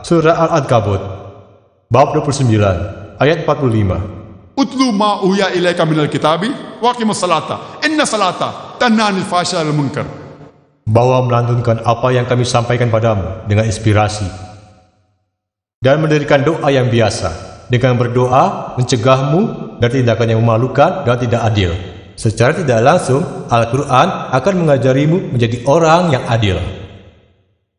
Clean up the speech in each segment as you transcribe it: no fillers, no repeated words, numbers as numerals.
Surah Al-Ankabut, bab 29, ayat 45. Utlu ma uya ilaika minal kitabi wa aqimus salata inna salata tanha 'anil fahsya'i wal munkar. Bahwa melantunkan apa yang kami sampaikan padamu dengan inspirasi dan mendirikan doa yang biasa dengan berdoa mencegahmu dari tindakan yang memalukan dan tidak adil. Secara tidak langsung, Al-Quran akan mengajarimu menjadi orang yang adil.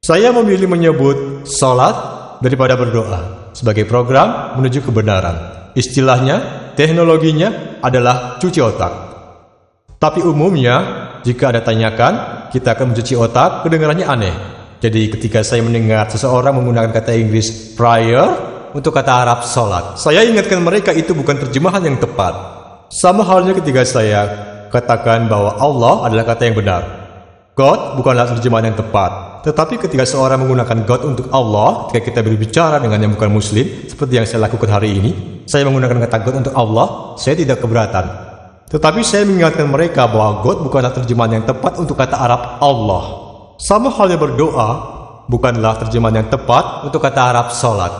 Saya memilih menyebut sholat daripada berdoa sebagai program menuju kebenaran. Istilahnya, teknologinya adalah cuci otak. Tapi umumnya, jika Anda tanyakan, kita akan mencuci otak, kedengarannya aneh. Jadi ketika saya mendengar seseorang menggunakan kata Inggris prayer untuk kata Arab sholat, saya ingatkan mereka itu bukan terjemahan yang tepat. Sama halnya ketika saya katakan bahwa Allah adalah kata yang benar. God bukanlah terjemahan yang tepat. Tetapi ketika seorang menggunakan God untuk Allah, ketika kita berbicara dengan yang bukan muslim, seperti yang saya lakukan hari ini, saya menggunakan kata God untuk Allah, saya tidak keberatan. Tetapi saya mengingatkan mereka bahwa God bukanlah terjemahan yang tepat untuk kata Arab Allah. Sama halnya berdoa bukanlah terjemahan yang tepat untuk kata Arab sholat.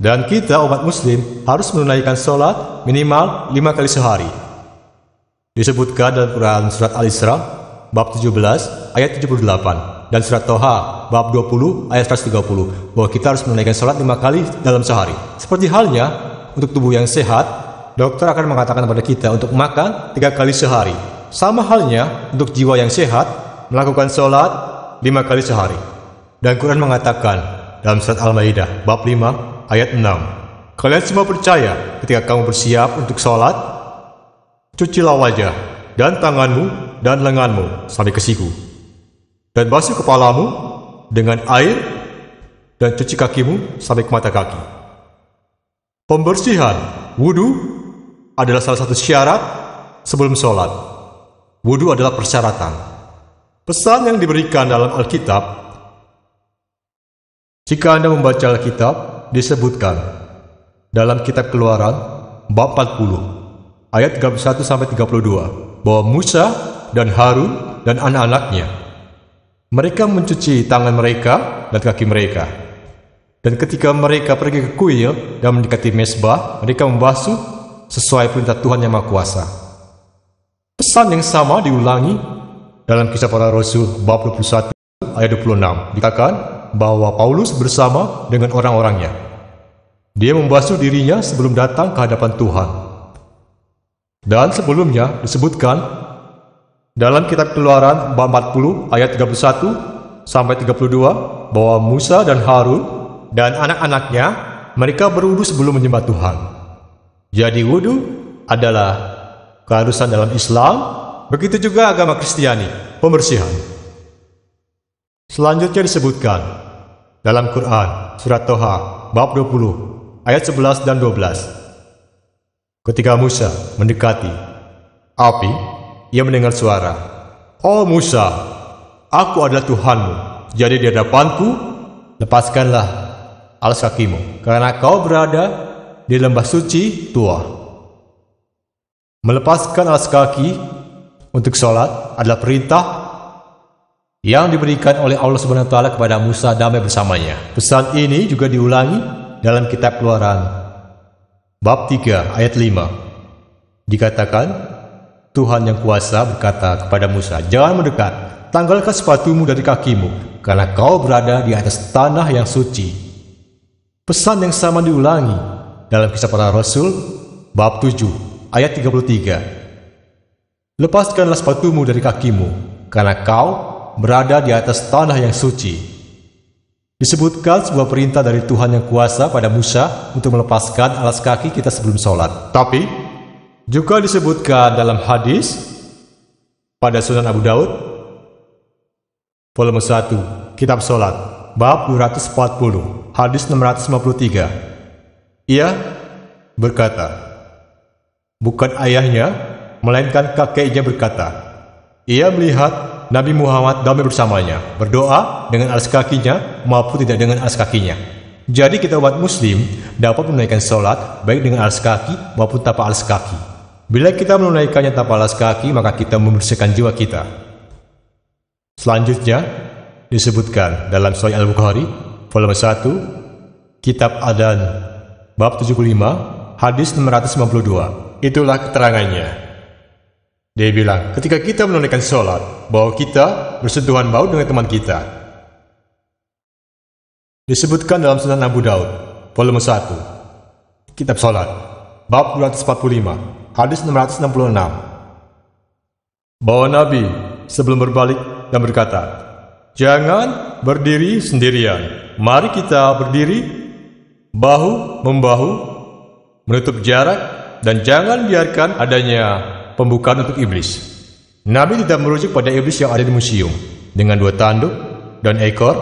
Dan kita umat muslim harus menunaikan sholat minimal 5 kali sehari. Disebutkan dalam Quran surat Al-Isra bab 17 ayat 78 dan surat Toha bab 20 ayat 130 bahwa kita harus menunaikan sholat 5 kali dalam sehari. Seperti halnya untuk tubuh yang sehat, dokter akan mengatakan kepada kita untuk makan 3 kali sehari. Sama halnya untuk jiwa yang sehat, melakukan sholat 5 kali sehari. Dan Quran mengatakan dalam surat Al-Maidah bab 5 ayat 6, kalian semua percaya ketika kamu bersiap untuk sholat, cucilah wajah dan tanganmu dan lenganmu sampai ke siku, dan basuh kepalamu dengan air, dan cuci kakimu sampai ke mata kaki. Pembersihan wudu adalah salah satu syarat sebelum sholat. Wudu adalah persyaratan. Pesan yang diberikan dalam Alkitab, jika Anda membaca Alkitab, disebutkan dalam kitab Keluaran bab 40 ayat 31 sampai 32 bahwa Musa dan Harun dan anak-anaknya mereka mencuci tangan mereka dan kaki mereka, dan ketika mereka pergi ke kuil dan mendekati mezbah, mereka membasuh sesuai perintah Tuhan Yang Maha Kuasa. Pesan yang sama diulangi dalam Kisah Para Rasul bab 21 ayat 26. Dikatakan bahwa Paulus bersama dengan orang-orangnya, dia membasuh dirinya sebelum datang ke hadapan Tuhan. Dan sebelumnya disebutkan dalam kitab Keluaran bab 40 ayat 31 sampai 32 bahwa Musa dan Harun dan anak-anaknya mereka berwudu sebelum menyembah Tuhan. Jadi wudu adalah keharusan dalam Islam, begitu juga agama Kristiani, pembersihan. Selanjutnya disebutkan dalam Quran surat Toha bab 20 ayat 11 dan 12. Ketika Musa mendekati api, ia mendengar suara, "Oh Musa, aku adalah Tuhanmu, jadi di hadapanku lepaskanlah alas kakimu, karena kau berada di lembah suci Tua." Melepaskan alas kaki untuk sholat adalah perintah yang diberikan oleh Allah Subhanahu wa Ta'ala kepada Musa damai bersamanya. Pesan ini juga diulangi dalam kitab Keluaran bab 3 ayat 5. Dikatakan, Tuhan Yang Kuasa berkata kepada Musa, "Jangan mendekat, tanggalkan sepatumu dari kakimu, karena kau berada di atas tanah yang suci." Pesan yang sama diulangi dalam Kisah Para Rasul bab 7 ayat 33. "Lepaskanlah sepatumu dari kakimu, karena kau berada di atas tanah yang suci." Disebutkan sebuah perintah dari Tuhan Yang Kuasa pada Musa untuk melepaskan alas kaki kita sebelum sholat. Tapi juga disebutkan dalam hadis pada Sunan Abu Daud volume 1 kitab sholat bab 240 hadis 653. Ia berkata, bukan ayahnya melainkan kakeknya berkata, ia melihat Nabi Muhammad damai bersamanya berdoa dengan alas kakinya maupun tidak dengan alas kakinya. Jadi kita umat muslim dapat menunaikan sholat baik dengan alas kaki maupun tanpa alas kaki. Bila kita menunaikannya tanpa alas kaki, maka kita membersihkan jiwa kita. Selanjutnya disebutkan dalam Sahih Al-Bukhari volume 1, Kitab Adzan, bab 75, hadis 692. Itulah keterangannya. Dia bilang, ketika kita menunaikan sholat, bahwa kita bersentuhan baut dengan teman kita. Disebutkan dalam Sunan Abu Daud, volume 1, Kitab Sholat, bab 245, hadis 666. Bahwa Nabi sebelum berbalik dan berkata, jangan berdiri sendirian. Mari kita berdiri bahu-membahu, menutup jarak, dan jangan biarkan adanya pembukaan untuk iblis. Nabi tidak merujuk pada iblis yang ada di museum, dengan 2 tanduk dan ekor,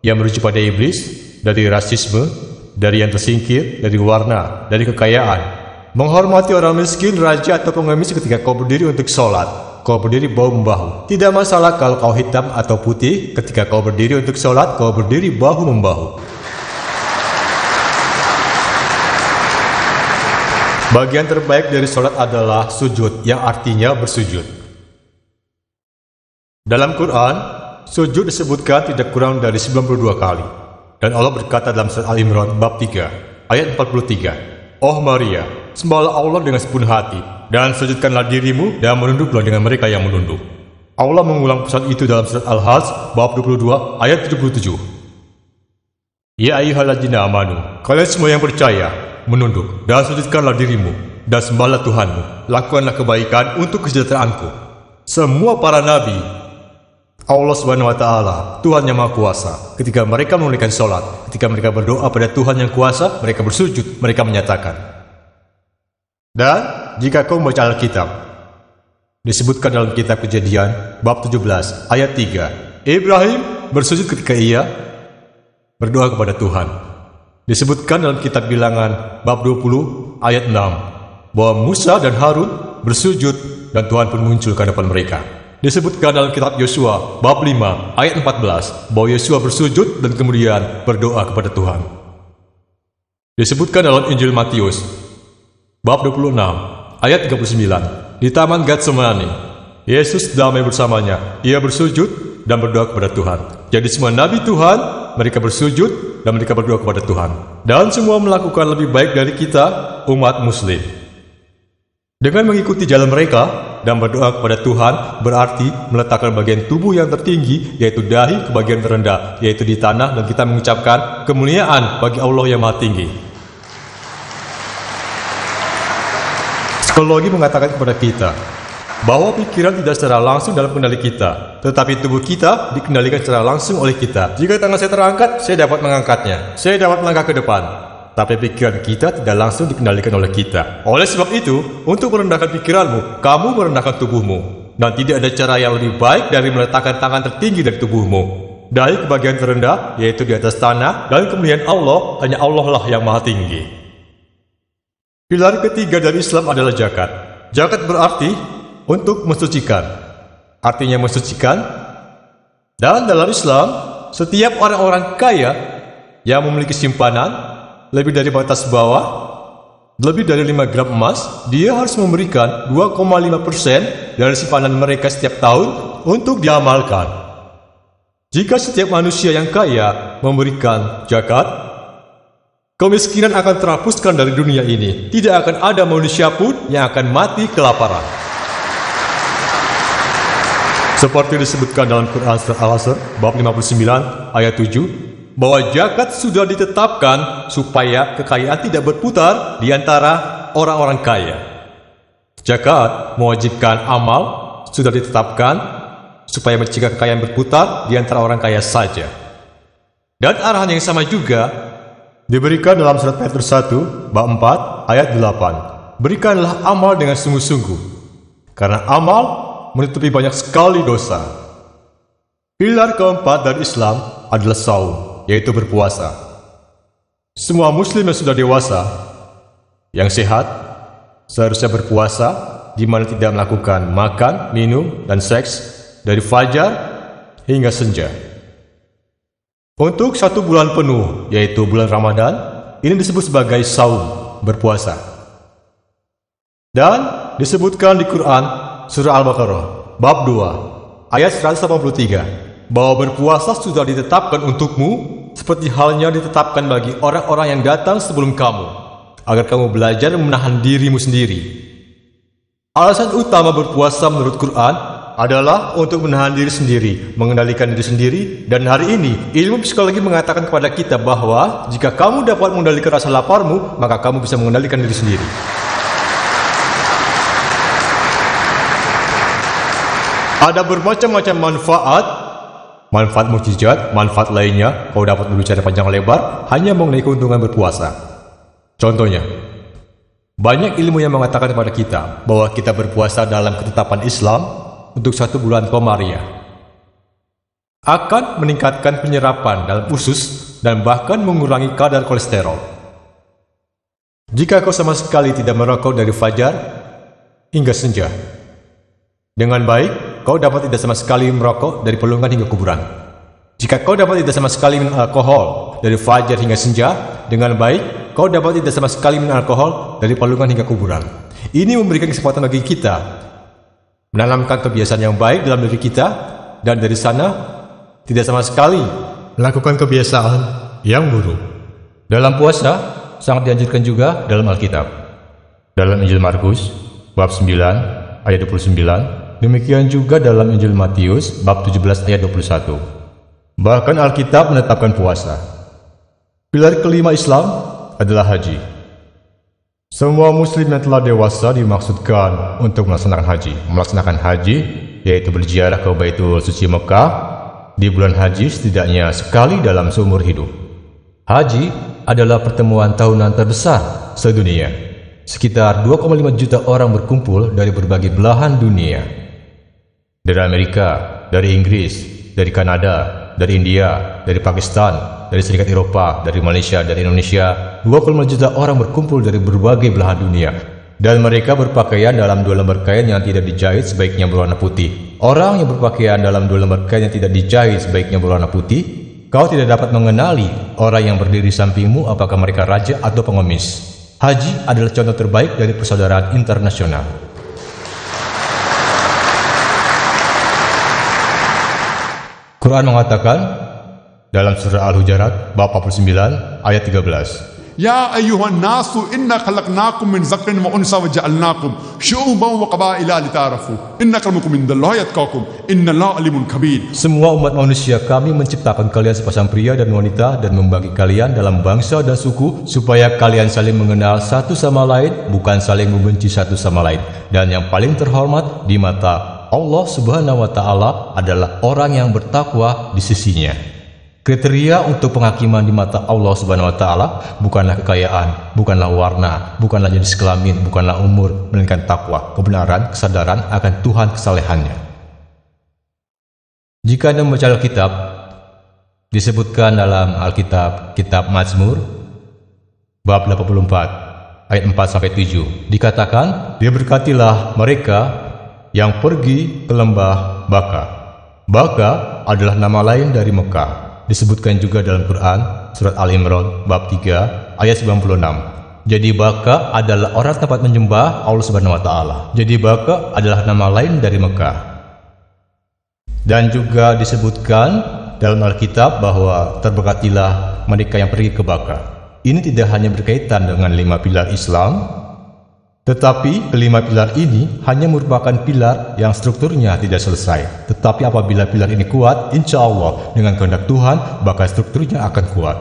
yang merujuk pada iblis dari rasisme, dari yang tersingkir, dari warna, dari kekayaan. Menghormati orang miskin, raja, atau pengemis ketika kau berdiri untuk sholat. Kau berdiri bahu-membahu. Tidak masalah kalau kau hitam atau putih, ketika kau berdiri untuk sholat, kau berdiri bahu-membahu. Bagian terbaik dari sholat adalah sujud, yang artinya bersujud. Dalam Quran, sujud disebutkan tidak kurang dari 92 kali. Dan Allah berkata dalam surat Al-Imran, bab 3, ayat 43, Oh Maria, sembahlah Allah dengan sepenuh hati, dan sujudkanlah dirimu, dan menunduklah dengan mereka yang menunduk. Allah mengulang pesan itu dalam surat Al-Hajj, bab 22, ayat 77. Ya ayyuhalladzina amanu, kalian semua yang percaya, menunduk, dan sujudkanlah dirimu, dan sembahlah Tuhanmu, lakukanlah kebaikan untuk kesejahteraanku. Semua para nabi, Allah Subhanahu wa Ta'ala, Tuhan yang Maha Kuasa, ketika mereka menunaikan sholat, ketika mereka berdoa pada Tuhan yang kuasa, mereka bersujud, mereka menyatakan. Dan jika kau membaca Alkitab, disebutkan dalam kitab Kejadian, bab 17, ayat 3, Ibrahim bersujud ketika ia berdoa kepada Tuhan. Disebutkan dalam kitab Bilangan, bab 20, ayat 6, bahwa Musa dan Harun bersujud, dan Tuhan pun muncul ke hadapan mereka. Disebutkan dalam kitab Yosua, bab 5, ayat 14, bahwa Yosua bersujud dan kemudian berdoa kepada Tuhan. Disebutkan dalam Injil Matius, bab 26, ayat 39, di Taman Getsemani, Yesus damai bersamanya, ia bersujud dan berdoa kepada Tuhan. Jadi semua nabi Tuhan, mereka bersujud dan mereka berdoa kepada Tuhan. Dan semua melakukan lebih baik dari kita, umat muslim. Dengan mengikuti jalan mereka dan berdoa kepada Tuhan, berarti meletakkan bagian tubuh yang tertinggi, yaitu dahi, ke bagian terendah, yaitu di tanah, dan kita mengucapkan kemuliaan bagi Allah yang Maha Tinggi. Psikologi mengatakan kepada kita bahwa pikiran tidak secara langsung dalam kendali kita, tetapi tubuh kita dikendalikan secara langsung oleh kita. Jika tangan saya terangkat, saya dapat mengangkatnya, saya dapat melangkah ke depan. Tapi pikiran kita tidak langsung dikendalikan oleh kita. Oleh sebab itu, untuk merendahkan pikiranmu, kamu merendahkan tubuhmu. Dan tidak ada cara yang lebih baik dari meletakkan tangan tertinggi dari tubuhmu. Dahi ke bagian terendah, yaitu di atas tanah, dan kemuliaan Allah, hanya Allah lah yang Maha Tinggi. Pilar ketiga dari Islam adalah zakat. Zakat berarti untuk mensucikan. Artinya mensucikan. Dan dalam Islam, setiap orang-orang kaya yang memiliki simpanan lebih dari batas bawah, lebih dari 5 gram emas, dia harus memberikan 2,5% dari simpanan mereka setiap tahun untuk diamalkan. Jika setiap manusia yang kaya memberikan zakat, kemiskinan akan terhapuskan dari dunia ini. Tidak akan ada manusia pun yang akan mati kelaparan. Seperti disebutkan dalam Quran Surat Al-Asr, bab 59, ayat 7, bahwa zakat sudah ditetapkan supaya kekayaan tidak berputar di antara orang-orang kaya. Zakat mewajibkan amal sudah ditetapkan supaya mencegah kekayaan berputar di antara orang kaya saja. Dan arahan yang sama juga diberikan dalam surat Petrus 1, bab 4, ayat 8. Berikanlah amal dengan sungguh-sungguh, karena amal menutupi banyak sekali dosa. Pilar keempat dari Islam adalah saum, yaitu berpuasa. Semua muslim yang sudah dewasa, yang sehat, seharusnya berpuasa, di mana tidak melakukan makan, minum, dan seks dari fajar hingga senja. Untuk 1 bulan penuh, yaitu bulan Ramadan, ini disebut sebagai saum, berpuasa. Dan disebutkan di Quran, surah Al-Baqarah, bab 2, ayat 183, bahwa berpuasa sudah ditetapkan untukmu seperti halnya ditetapkan bagi orang-orang yang datang sebelum kamu, agar kamu belajar menahan dirimu sendiri. Alasan utama berpuasa menurut Quran adalah untuk menahan diri sendiri, mengendalikan diri sendiri, dan hari ini ilmu psikologi mengatakan kepada kita bahwa jika kamu dapat mengendalikan rasa laparmu, maka kamu bisa mengendalikan diri sendiri. Ada bermacam-macam manfaat mukjizat, manfaat lainnya kau dapat berbicara panjang lebar hanya mengenai keuntungan berpuasa. Contohnya, banyak ilmu yang mengatakan kepada kita bahwa kita berpuasa dalam ketetapan Islam untuk 1 bulan Komariah akan meningkatkan penyerapan dalam usus dan bahkan mengurangi kadar kolesterol. Jika kau sama sekali tidak merokok dari fajar hingga senja, dengan baik kau dapat tidak sama sekali merokok dari pelungan hingga kuburan. Jika kau dapat tidak sama sekali minum alkohol dari fajar hingga senja, dengan baik kau dapat tidak sama sekali minum alkohol dari pelungan hingga kuburan. Ini memberikan kesempatan bagi kita menanamkan kebiasaan yang baik dalam diri kita, dan dari sana tidak sama sekali melakukan kebiasaan yang buruk. Dalam puasa sangat dianjurkan juga dalam Alkitab. Dalam Injil Markus bab 9 ayat 29, demikian juga dalam Injil Matius bab 17 ayat 21. Bahkan Alkitab menetapkan puasa. Pilar kelima Islam adalah haji. Semua muslim yang telah dewasa dimaksudkan untuk melaksanakan haji. Melaksanakan haji yaitu berziarah ke Baitul Suci Mekah di bulan haji setidaknya sekali dalam seumur hidup. Haji adalah pertemuan tahunan terbesar sedunia. Sekitar 2,5 juta orang berkumpul dari berbagai belahan dunia. Dari Amerika, dari Inggris, dari Kanada, dari India, dari Pakistan, dari Serikat Eropa, dari Malaysia, dari Indonesia. 25 juta orang berkumpul dari berbagai belahan dunia. Dan mereka berpakaian dalam 2 lembar kain yang tidak dijahit sebaiknya berwarna putih. Orang yang berpakaian dalam 2 lembar kain yang tidak dijahit sebaiknya berwarna putih, kau tidak dapat mengenali orang yang berdiri di sampingmu apakah mereka raja atau pengemis. Haji adalah contoh terbaik dari persaudaraan internasional. Quran mengatakan dalam surah Al-Hujurat bab 49 ayat 13, Ya ayyuhan nasu inna khalaqnakum min zakarin wa unsa wa ja'alnakum syu'uban wa qabaila lita'arafu inna akramakum indallahi atqakum innallaha alimun kabir. Semua umat manusia kami menciptakan kalian sepasang pria dan wanita dan membagi kalian dalam bangsa dan suku supaya kalian saling mengenal satu sama lain, bukan saling membenci satu sama lain. Dan yang paling terhormat di mata Allah Subhanahu wa Ta'ala adalah orang yang bertakwa di sisinya. Kriteria untuk penghakiman di mata Allah Subhanahu wa Ta'ala bukanlah kekayaan, bukanlah warna, bukanlah jenis kelamin, bukanlah umur, melainkan takwa, kebenaran, kesadaran akan Tuhan kesalehannya. Jika Anda membaca Alkitab, disebutkan dalam Alkitab kitab Mazmur bab 84 ayat 4-7 dikatakan, diberkatilah mereka yang pergi ke lembah Baka. Baka adalah nama lain dari Mekah. Disebutkan juga dalam Quran surat Al-Imran bab 3 ayat 96. Jadi Baka adalah orang tempat menyembah Allah Subhanahu wa Ta'ala. Jadi Baka adalah nama lain dari Mekah. Dan juga disebutkan dalam Alkitab bahwa terberkatilah mereka yang pergi ke Baka. Ini tidak hanya berkaitan dengan 5 pilar Islam, tetapi kelima pilar ini hanya merupakan pilar yang strukturnya tidak selesai. Tetapi apabila pilar ini kuat, insya Allah dengan kehendak Tuhan, maka strukturnya akan kuat.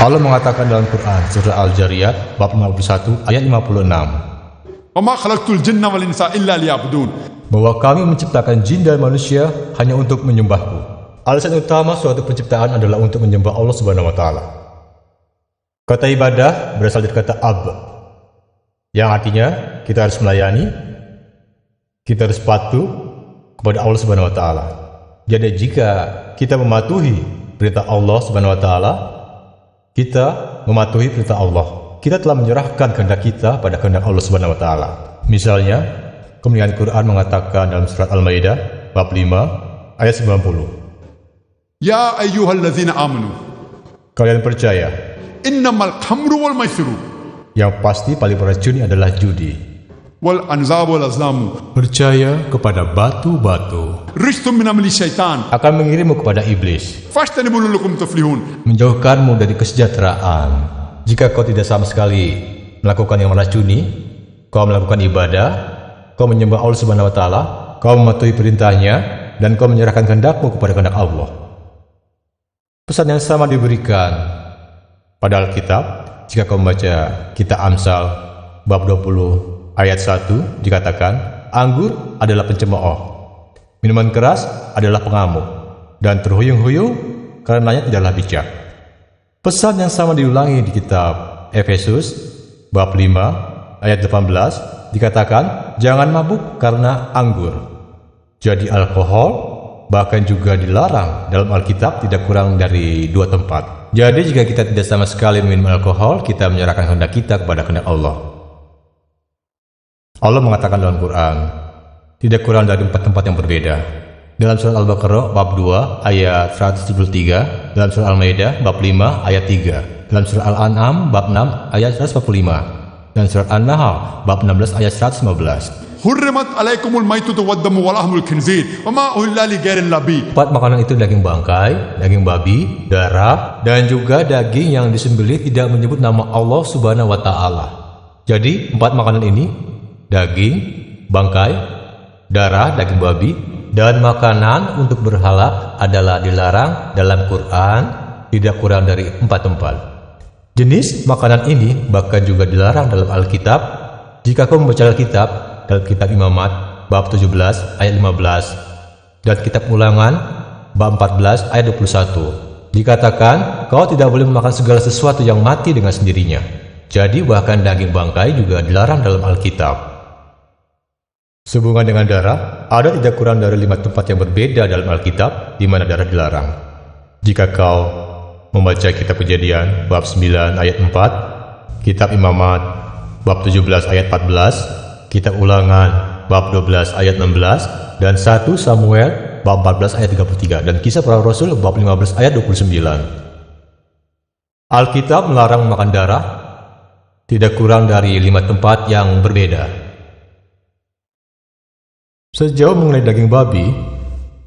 Allah mengatakan dalam Quran surah Al-Jariyat bab 51 ayat 56, Wa ma khalaqtul jinna wal insa illa liya'budun. bahwa kami menciptakan jin dan manusia hanya untuk menyembahku. Alasan utama suatu penciptaan adalah untuk menyembah Allah Subhanahu wa Ta'ala. Kata ibadah berasal dari kata ab, yang artinya kita harus melayani, kita harus patuh kepada Allah Subhanahu wa Ta'ala. Jadi jika kita mematuhi perintah Allah Subhanahu wa Ta'ala, kita mematuhi perintah Allah. Kita telah menyerahkan kehendak kita pada kehendak Allah Subhanahu wa Ta'ala. Misalnya, kemuliaan Quran mengatakan dalam surat Al-Maidah bab 5 ayat 90. Ya ayyuhalladzina amanu. Kalian percaya, Innamal khamru wal maisiru. yang pasti paling beracun adalah judi. Wal anzab wal azlamu. Percaya kepada batu-batu. رجتم من عمل الشيطان akan mengirimmu kepada iblis, فاجتنبوا لعلكم تفلحون. menjauhkanmu dari kesejahteraan. Jika kau tidak sama sekali melakukan yang meracuni, kau melakukan ibadah, kau menyembah Allah Subhanahu wa taala, kau mematuhi perintahnya, dan kau menyerahkan kehendakmu kepada kehendak Allah. Pesan yang sama diberikan pada Alkitab jika kau membaca kitab Amsal bab 20 ayat 1 dikatakan, anggur adalah pencemooh, minuman keras adalah pengamuk, dan terhuyung-huyung karenanya tidaklah bijak. Pesan yang sama diulangi di kitab Efesus bab 5 ayat 18 dikatakan, jangan mabuk karena anggur. Jadi alkohol bahkan juga dilarang dalam Alkitab tidak kurang dari 2 tempat. Jadi jika kita tidak sama sekali minum alkohol, kita menyerahkan kehendak kita kepada kehendak Allah. Allah mengatakan dalam Quran, tidak kurang dari 4 tempat yang berbeda. Dalam surat Al-Baqarah bab 2 ayat 173, dalam surat Al-Maidah bab 5 ayat 3, dalam surat Al-An'am bab 6 ayat 145, dan surat An-Nahl bab 16 ayat 115. حرمت عليكم الميتة والدم ولحم الخنزير وما أهل لغير الله به. 4 makanan itu daging bangkai, daging babi, darah, dan juga daging yang disembelih tidak menyebut nama Allah Subhanahu wa taala. Jadi 4 makanan ini, daging, bangkai, darah, daging babi, dan makanan untuk berhala adalah dilarang dalam Quran tidak kurang dari 4 tempat. Jenis makanan ini bahkan juga dilarang dalam Alkitab. Jika kau membaca Alkitab dalam kitab Imamat bab 17 ayat 15 dan kitab Ulangan bab 14 ayat 21 dikatakan, kau tidak boleh memakan segala sesuatu yang mati dengan sendirinya. Jadi bahkan daging bangkai juga dilarang dalam Alkitab. Sehubungan dengan darah, ada tidak kurang dari 5 tempat yang berbeda dalam Alkitab di mana darah dilarang. Jika kau membaca kitab Kejadian bab 9 ayat 4, kitab Imamat bab 17 ayat 14, kitab Ulangan bab 12 ayat 16, dan 1 Samuel bab 14 ayat 33, dan Kisah Para Rasul bab 15 ayat 29. Alkitab melarang memakan darah tidak kurang dari 5 tempat yang berbeda. Sejauh mengenai daging babi,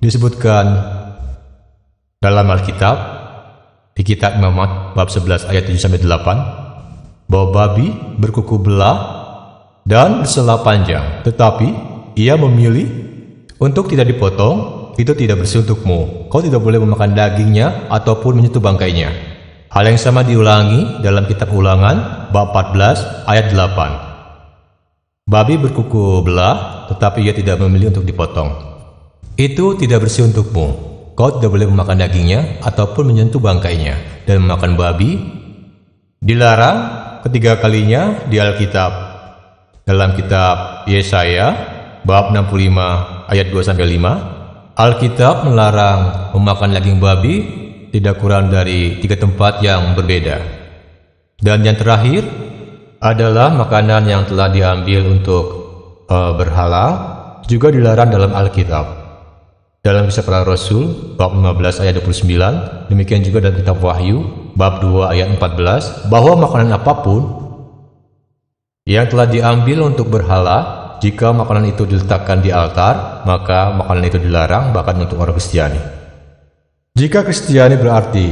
disebutkan dalam Alkitab di kitab Imamat bab 11 ayat 7-8 bahwa babi berkuku belah dan bersela panjang, tetapi ia memilih untuk tidak dipotong. Itu tidak bersih untukmu. Kau tidak boleh memakan dagingnya ataupun menyentuh bangkainya. Hal yang sama diulangi dalam kitab Ulangan bab 14 ayat 8. Babi berkuku belah, tetapi ia tidak memilih untuk dipotong. Itu tidak bersih untukmu. Kau tidak boleh memakan dagingnya ataupun menyentuh bangkainya. Dan memakan babi dilarang ketiga kalinya di Alkitab. Dalam kitab Yesaya bab 65 ayat 2-5, Alkitab melarang memakan daging babi tidak kurang dari 3 tempat yang berbeda. Dan yang terakhir adalah makanan yang telah diambil untuk berhala juga dilarang dalam Alkitab. Dalam Kisah Para Rasul bab 15 ayat 29, demikian juga dalam kitab Wahyu bab 2 ayat 14, bahwa makanan apapun yang telah diambil untuk berhala, jika makanan itu diletakkan di altar, maka makanan itu dilarang bahkan untuk orang Kristiani. Jika Kristiani berarti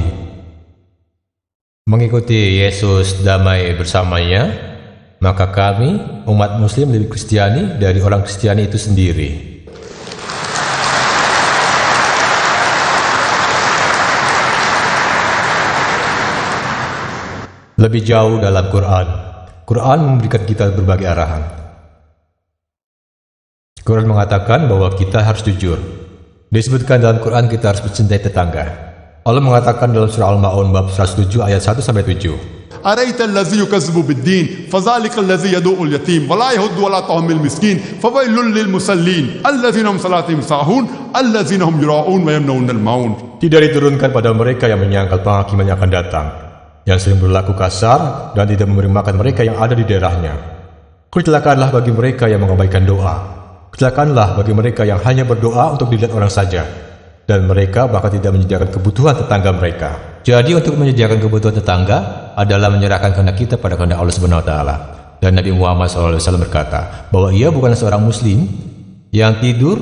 mengikuti Yesus damai bersamanya, maka kami, umat muslim, lebih Kristiani dari orang Kristiani itu sendiri. Lebih jauh dalam Quran memberikan kita berbagai arahan. Quran mengatakan bahwa kita harus jujur. Disebutkan dalam Quran kita harus mencintai tetangga. Allah mengatakan dalam surah Al-Ma'un bab 107 ayat 1-7. أرأيت الذي يكذب بالدين فذلك الذي يدعو اليتيم ولا يحض على طعام المسكين فويل للمصلين الذين هم صلاتهم ساهون الذين هم يراءون ويمنعون الماعون. Tidak diturunkan pada mereka yang menyangkal penghakiman yang akan datang, yang sering berlaku kasar dan tidak memberi makan mereka yang ada di daerahnya. Kecelakaanlah bagi mereka yang mengabaikan doa. Kecelakaanlah bagi mereka yang hanya berdoa untuk dilihat orang saja, dan mereka bahkan tidak menyediakan kebutuhan tetangga mereka. Jadi untuk menyediakan kebutuhan tetangga adalah menyerahkan kehendak kita pada kehendak Allah Subhanahu wa taala. Dan Nabi Muhammad SAW berkata bahwa ia bukan seorang muslim yang tidur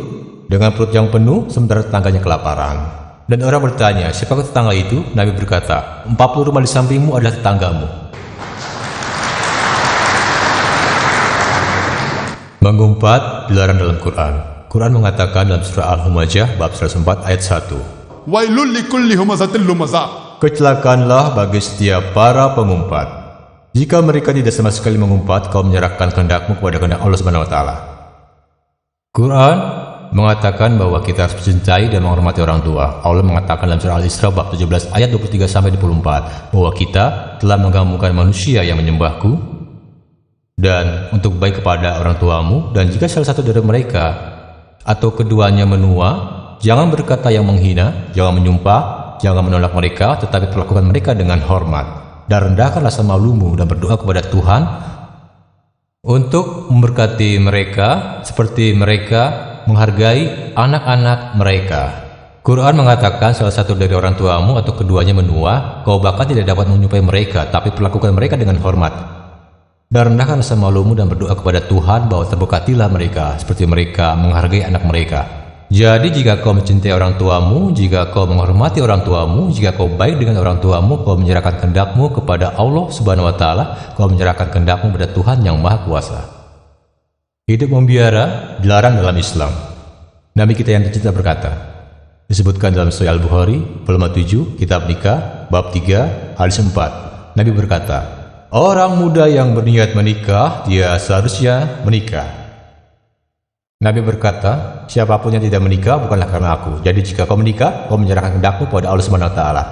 dengan perut yang penuh sementara tetangganya kelaparan. Dan orang bertanya, siapakah tetangga itu? Nabi berkata, 40 rumah di sampingmu adalah tetanggamu. Mengumpat dilarang dalam Quran. Quran mengatakan dalam surah Al-Humajah bab 104 ayat 1. Wailul likulli humazatil lumazah. Kecelakaanlah bagi setiap para pengumpat. Jika mereka tidak sama sekali mengumpat, kau menyerahkan kehendakmu kepada kehendak Allah Subhanahu wa taala. Quran mengatakan bahwa kita harus mencintai dan menghormati orang tua. Allah mengatakan dalam surah Al-Isra bab 17 ayat 23 sampai 24 bahwa kita telah menggabungkan manusia yang menyembahku dan untuk baik kepada orang tuamu, dan jika salah satu dari mereka atau keduanya menua, jangan berkata yang menghina, jangan menyumpah, jangan menolak mereka, tetapi perlakukan mereka dengan hormat dan rendahkan rasa malumu dan berdoa kepada Tuhan untuk memberkati mereka seperti mereka menghargai anak-anak mereka. Quran mengatakan salah satu dari orang tuamu atau keduanya menua, kau bahkan tidak dapat menyumpahi mereka, tapi perlakukan mereka dengan hormat dan rendahkan rasa malumu dan berdoa kepada Tuhan bahwa terberkatilah mereka seperti mereka menghargai anak mereka. Jadi jika kau mencintai orang tuamu, jika kau menghormati orang tuamu, jika kau baik dengan orang tuamu, kau menyerahkan kehendakmu kepada Allah Subhanahu wa taala, kau menyerahkan kehendakmu kepada Tuhan yang Maha Kuasa. Hidup membiara dilarang dalam Islam. Nabi kita yang tercinta berkata, disebutkan dalam Sahih Al-Bukhari, volume 7, kitab nikah, bab 3, hadis 4. Nabi berkata, orang muda yang berniat menikah, dia seharusnya menikah. Nabi berkata, siapapun yang tidak menikah bukanlah karena aku. Jadi jika kau menikah, kau menyerahkan kehendakmu kepada Allah Subhanahu wa taala.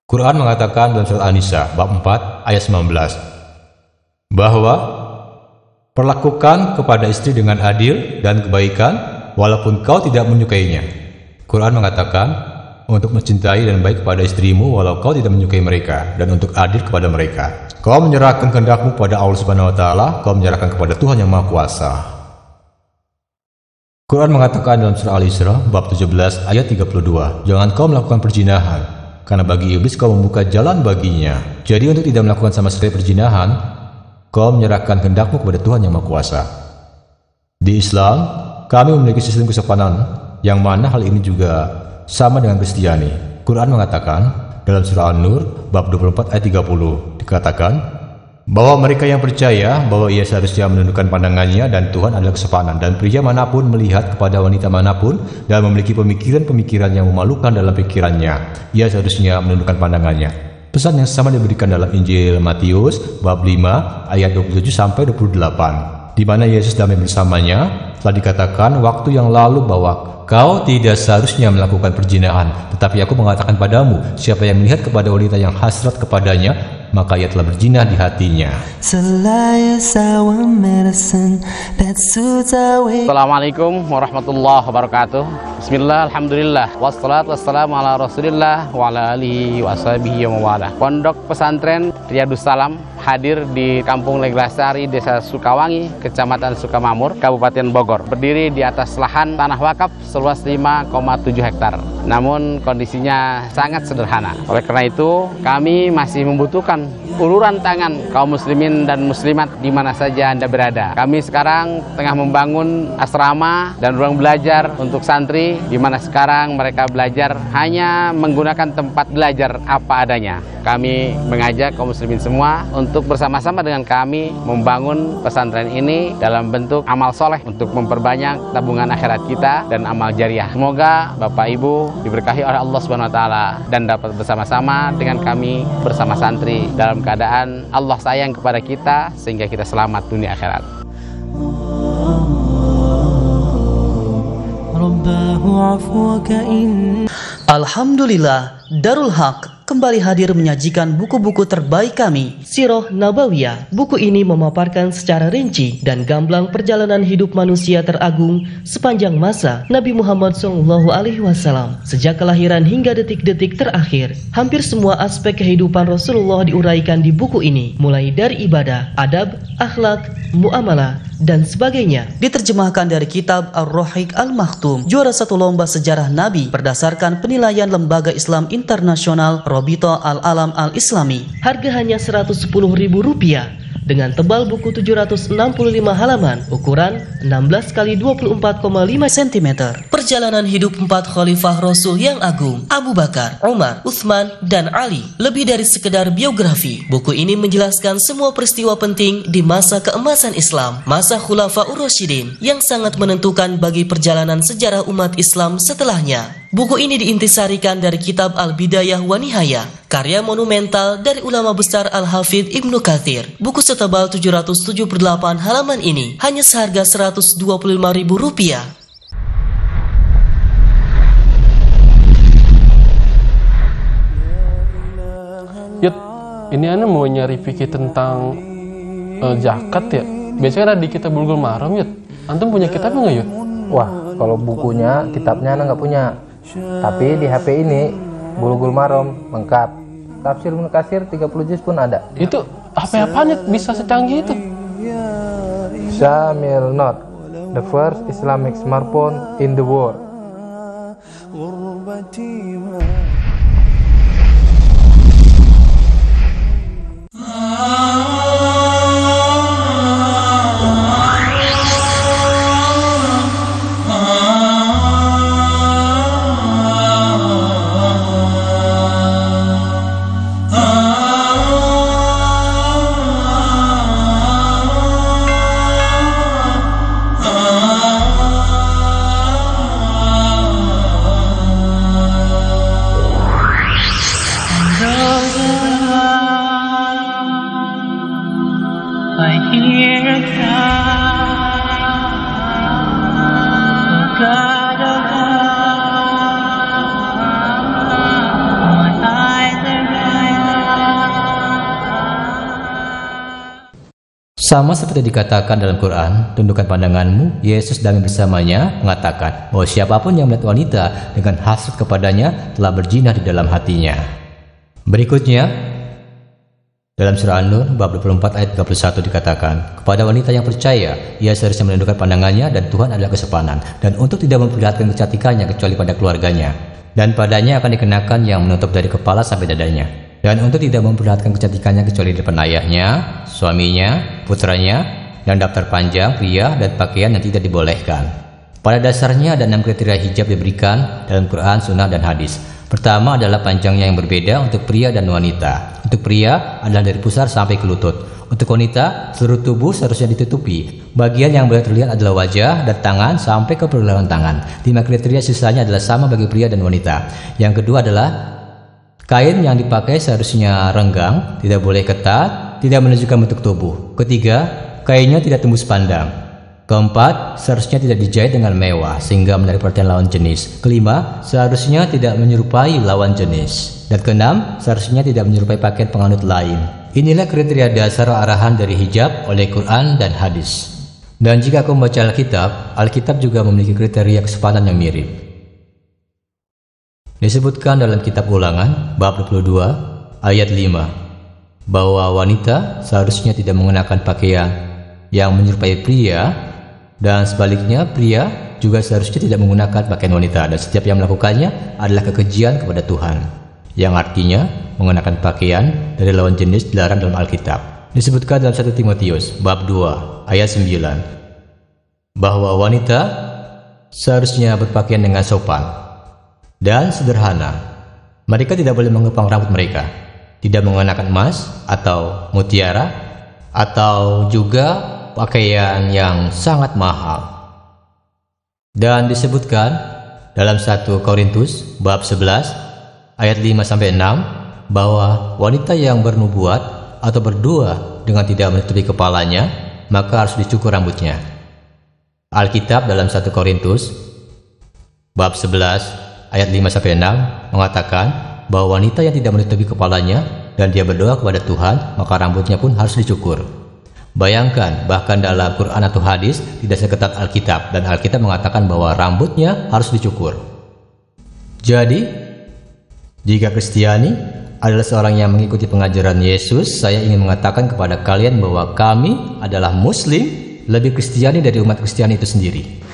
Quran mengatakan dalam surat An-Nisa bab 4 ayat 19 bahwa perlakukan kepada istri dengan adil dan kebaikan walaupun kau tidak menyukainya. Quran mengatakan untuk mencintai dan baik kepada istrimu walau kau tidak menyukai mereka, dan untuk adil kepada mereka. Kau menyerahkan kehendakmu kepada Allah Subhanahu wa taala, kau menyerahkan kepada Tuhan yang Maha Kuasa. Quran mengatakan dalam surah Al-Isra bab 17 ayat 32, jangan kau melakukan perzinahan, karena bagi iblis kau membuka jalan baginya. Jadi untuk tidak melakukan sama sekali perzinahan, kau menyerahkan kehendakmu kepada Tuhan yang Maha Kuasa. Di Islam, kami memiliki sistem kesopanan yang mana hal ini juga sama dengan Kristiani. Quran mengatakan dalam surah An-Nur bab 24 ayat 30 dikatakan bahwa mereka yang percaya bahwa ia seharusnya menundukkan pandangannya dan Tuhan adalah kesopanan, dan pria manapun melihat kepada wanita manapun dan memiliki pemikiran-pemikiran yang memalukan dalam pikirannya, ia seharusnya menundukkan pandangannya. Pesan yang sama diberikan dalam Injil Matius bab 5 ayat 27 sampai 28, di mana Yesus damai bersamanya telah dikatakan waktu yang lalu bahwa kau tidak seharusnya melakukan perzinahan, tetapi aku mengatakan padamu, siapa yang melihat kepada wanita yang hasrat kepadanya, maka ia telah berzina di hatinya. Assalamualaikum warahmatullahi wabarakatuh. Bismillah, alhamdulillah, wassalatu wassalamu ala rasulillah wa ala alihi wa sahbihi wa wala. Pondok pesantren Riyadus Salam hadir di Kampung Neglasari, Desa Sukawangi, Kecamatan Sukamamur, Kabupaten Bogor. Berdiri di atas lahan tanah wakaf seluas 5,7 hektar. Namun kondisinya sangat sederhana. Oleh karena itu, kami masih membutuhkan uluran tangan kaum muslimin dan muslimat di mana saja Anda berada. Kami sekarang tengah membangun asrama dan ruang belajar untuk santri, di mana sekarang mereka belajar hanya menggunakan tempat belajar apa adanya. Kami mengajak kaum muslimin semua untuk bersama-sama dengan kami membangun pesantren ini dalam bentuk amal soleh untuk memperbanyak tabungan akhirat kita dan amal jariah. Semoga Bapak Ibu diberkahi oleh Allah Subhanahu wa taala dan dapat bersama-sama dengan kami bersama santri dalam keadaan Allah sayang kepada kita sehingga kita selamat dunia akhirat. Alhamdulillah, Darul Haq kembali hadir menyajikan buku-buku terbaik kami, Sirah Nabawiyah. Buku ini memaparkan secara rinci dan gamblang perjalanan hidup manusia teragung sepanjang masa Nabi Muhammad SAW, sejak kelahiran hingga detik-detik terakhir. Hampir semua aspek kehidupan Rasulullah diuraikan di buku ini, mulai dari ibadah, adab, akhlak, muamalah, dan sebagainya. Diterjemahkan dari kitab Ar-Rahiq Al-Maktum, juara satu lomba sejarah Nabi berdasarkan penilaian Lembaga Islam Internasional Robito Al-Alam Al-Islami. Harga hanya Rp110.000. dengan tebal buku 765 halaman, ukuran 16 x 24,5 cm. Perjalanan hidup 4 khalifah Rasul yang agung, Abu Bakar, Umar, Utsman, dan Ali. Lebih dari sekedar biografi, buku ini menjelaskan semua peristiwa penting di masa keemasan Islam, masa Khulafaur Rasyidin, yang sangat menentukan bagi perjalanan sejarah umat Islam setelahnya. Buku ini diintisarikan dari kitab Al-Bidayah wa Nihayah, karya monumental dari ulama besar Al-Hafidh Ibnu Katsir. Buku setebal 778 halaman ini hanya seharga Rp125.000. Yud, ini Ana mau nyari fikih tentang zakat ya. Biasanya ada di kitab Bulughul Maram, Yud. Antum punya kitabnya nggak, Yud? Wah, kalau bukunya, kitabnya Ana nggak punya. Tapi di HP ini, Bulughul Maram lengkap. Tafsir Ibnu Katsir 30 juz pun ada. Itu HP apaan, Yud? Bisa secanggih itu? Shamil Note, the first Islamic smartphone in the world. Sama seperti dikatakan dalam Quran, tundukkan pandanganmu, Yesus dan bersamanya mengatakan bahwa siapapun yang melihat wanita dengan hasrat kepadanya telah berzina di dalam hatinya. Berikutnya, dalam surah An-Nur bab 24 ayat 31 dikatakan, kepada wanita yang percaya, ia seharusnya menundukkan pandangannya dan Tuhan adalah kesopanan, dan untuk tidak memperlihatkan kecantikannya kecuali pada keluarganya, dan padanya akan dikenakan yang menutup dari kepala sampai dadanya. Dan untuk tidak memperlihatkan kecantikannya kecuali di depan ayahnya, suaminya, putranya, dan daftar panjang pria dan pakaian yang tidak dibolehkan. Pada dasarnya ada 6 kriteria hijab diberikan dalam Quran, Sunnah, dan Hadis. Pertama adalah panjangnya yang berbeda untuk pria dan wanita. Untuk pria adalah dari pusar sampai ke lutut. Untuk wanita, seluruh tubuh seharusnya ditutupi. Bagian yang boleh terlihat adalah wajah dan tangan sampai ke pergelangan tangan. 5 kriteria sisanya adalah sama bagi pria dan wanita. Yang kedua adalah kain yang dipakai seharusnya renggang, tidak boleh ketat, tidak menunjukkan bentuk tubuh. Ketiga, kainnya tidak tembus pandang. Keempat, seharusnya tidak dijahit dengan mewah sehingga menarik perhatian lawan jenis. Kelima, seharusnya tidak menyerupai lawan jenis. Dan keenam, seharusnya tidak menyerupai pakaian penganut lain. Inilah kriteria dasar arahan dari hijab oleh Quran dan Hadis. Dan jika kamu membaca Alkitab juga memiliki kriteria kesopanan yang mirip. Disebutkan dalam kitab Ulangan bab 22 ayat 5 bahwa wanita seharusnya tidak mengenakan pakaian yang menyerupai pria, dan sebaliknya pria juga seharusnya tidak menggunakan pakaian wanita, dan setiap yang melakukannya adalah kekejian kepada Tuhan, yang artinya mengenakan pakaian dari lawan jenis dilarang dalam Alkitab. Disebutkan dalam 1 Timotius bab 2 ayat 9 bahwa wanita seharusnya berpakaian dengan sopan dan sederhana. Mereka tidak boleh mengepang rambut mereka, tidak mengenakan emas atau mutiara, atau juga pakaian yang sangat mahal. Dan disebutkan dalam 1 Korintus bab 11 ayat 5-6 bahwa wanita yang bernubuat atau berdua dengan tidak menutupi kepalanya, maka harus dicukur rambutnya. Alkitab dalam 1 Korintus bab 11 ayat 5-6 mengatakan bahwa wanita yang tidak menutupi kepalanya dan dia berdoa kepada Tuhan, maka rambutnya pun harus dicukur. Bayangkan, bahkan dalam Quran atau Hadis tidak seketat Alkitab, dan Alkitab mengatakan bahwa rambutnya harus dicukur. Jadi, jika Kristiani adalah seorang yang mengikuti pengajaran Yesus, saya ingin mengatakan kepada kalian bahwa kami adalah Muslim lebih Kristiani dari umat Kristiani itu sendiri.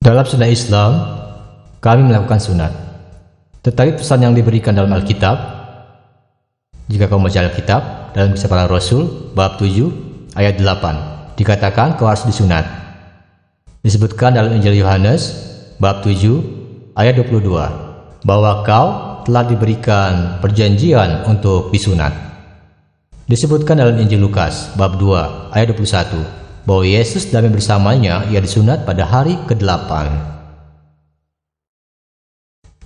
Dalam sunnah Islam, kami melakukan sunat. Tetapi pesan yang diberikan dalam Alkitab Jika kau membaca Alkitab dalam Kisah Para Rasul bab 7 ayat 8 dikatakan kau harus disunat. Disebutkan dalam Injil Yohanes bab 7 ayat 22 bahwa kau telah diberikan perjanjian untuk disunat. Disebutkan dalam Injil Lukas bab 2 ayat 21 bahwa Yesus damai bersamanya ia disunat pada hari ke-8.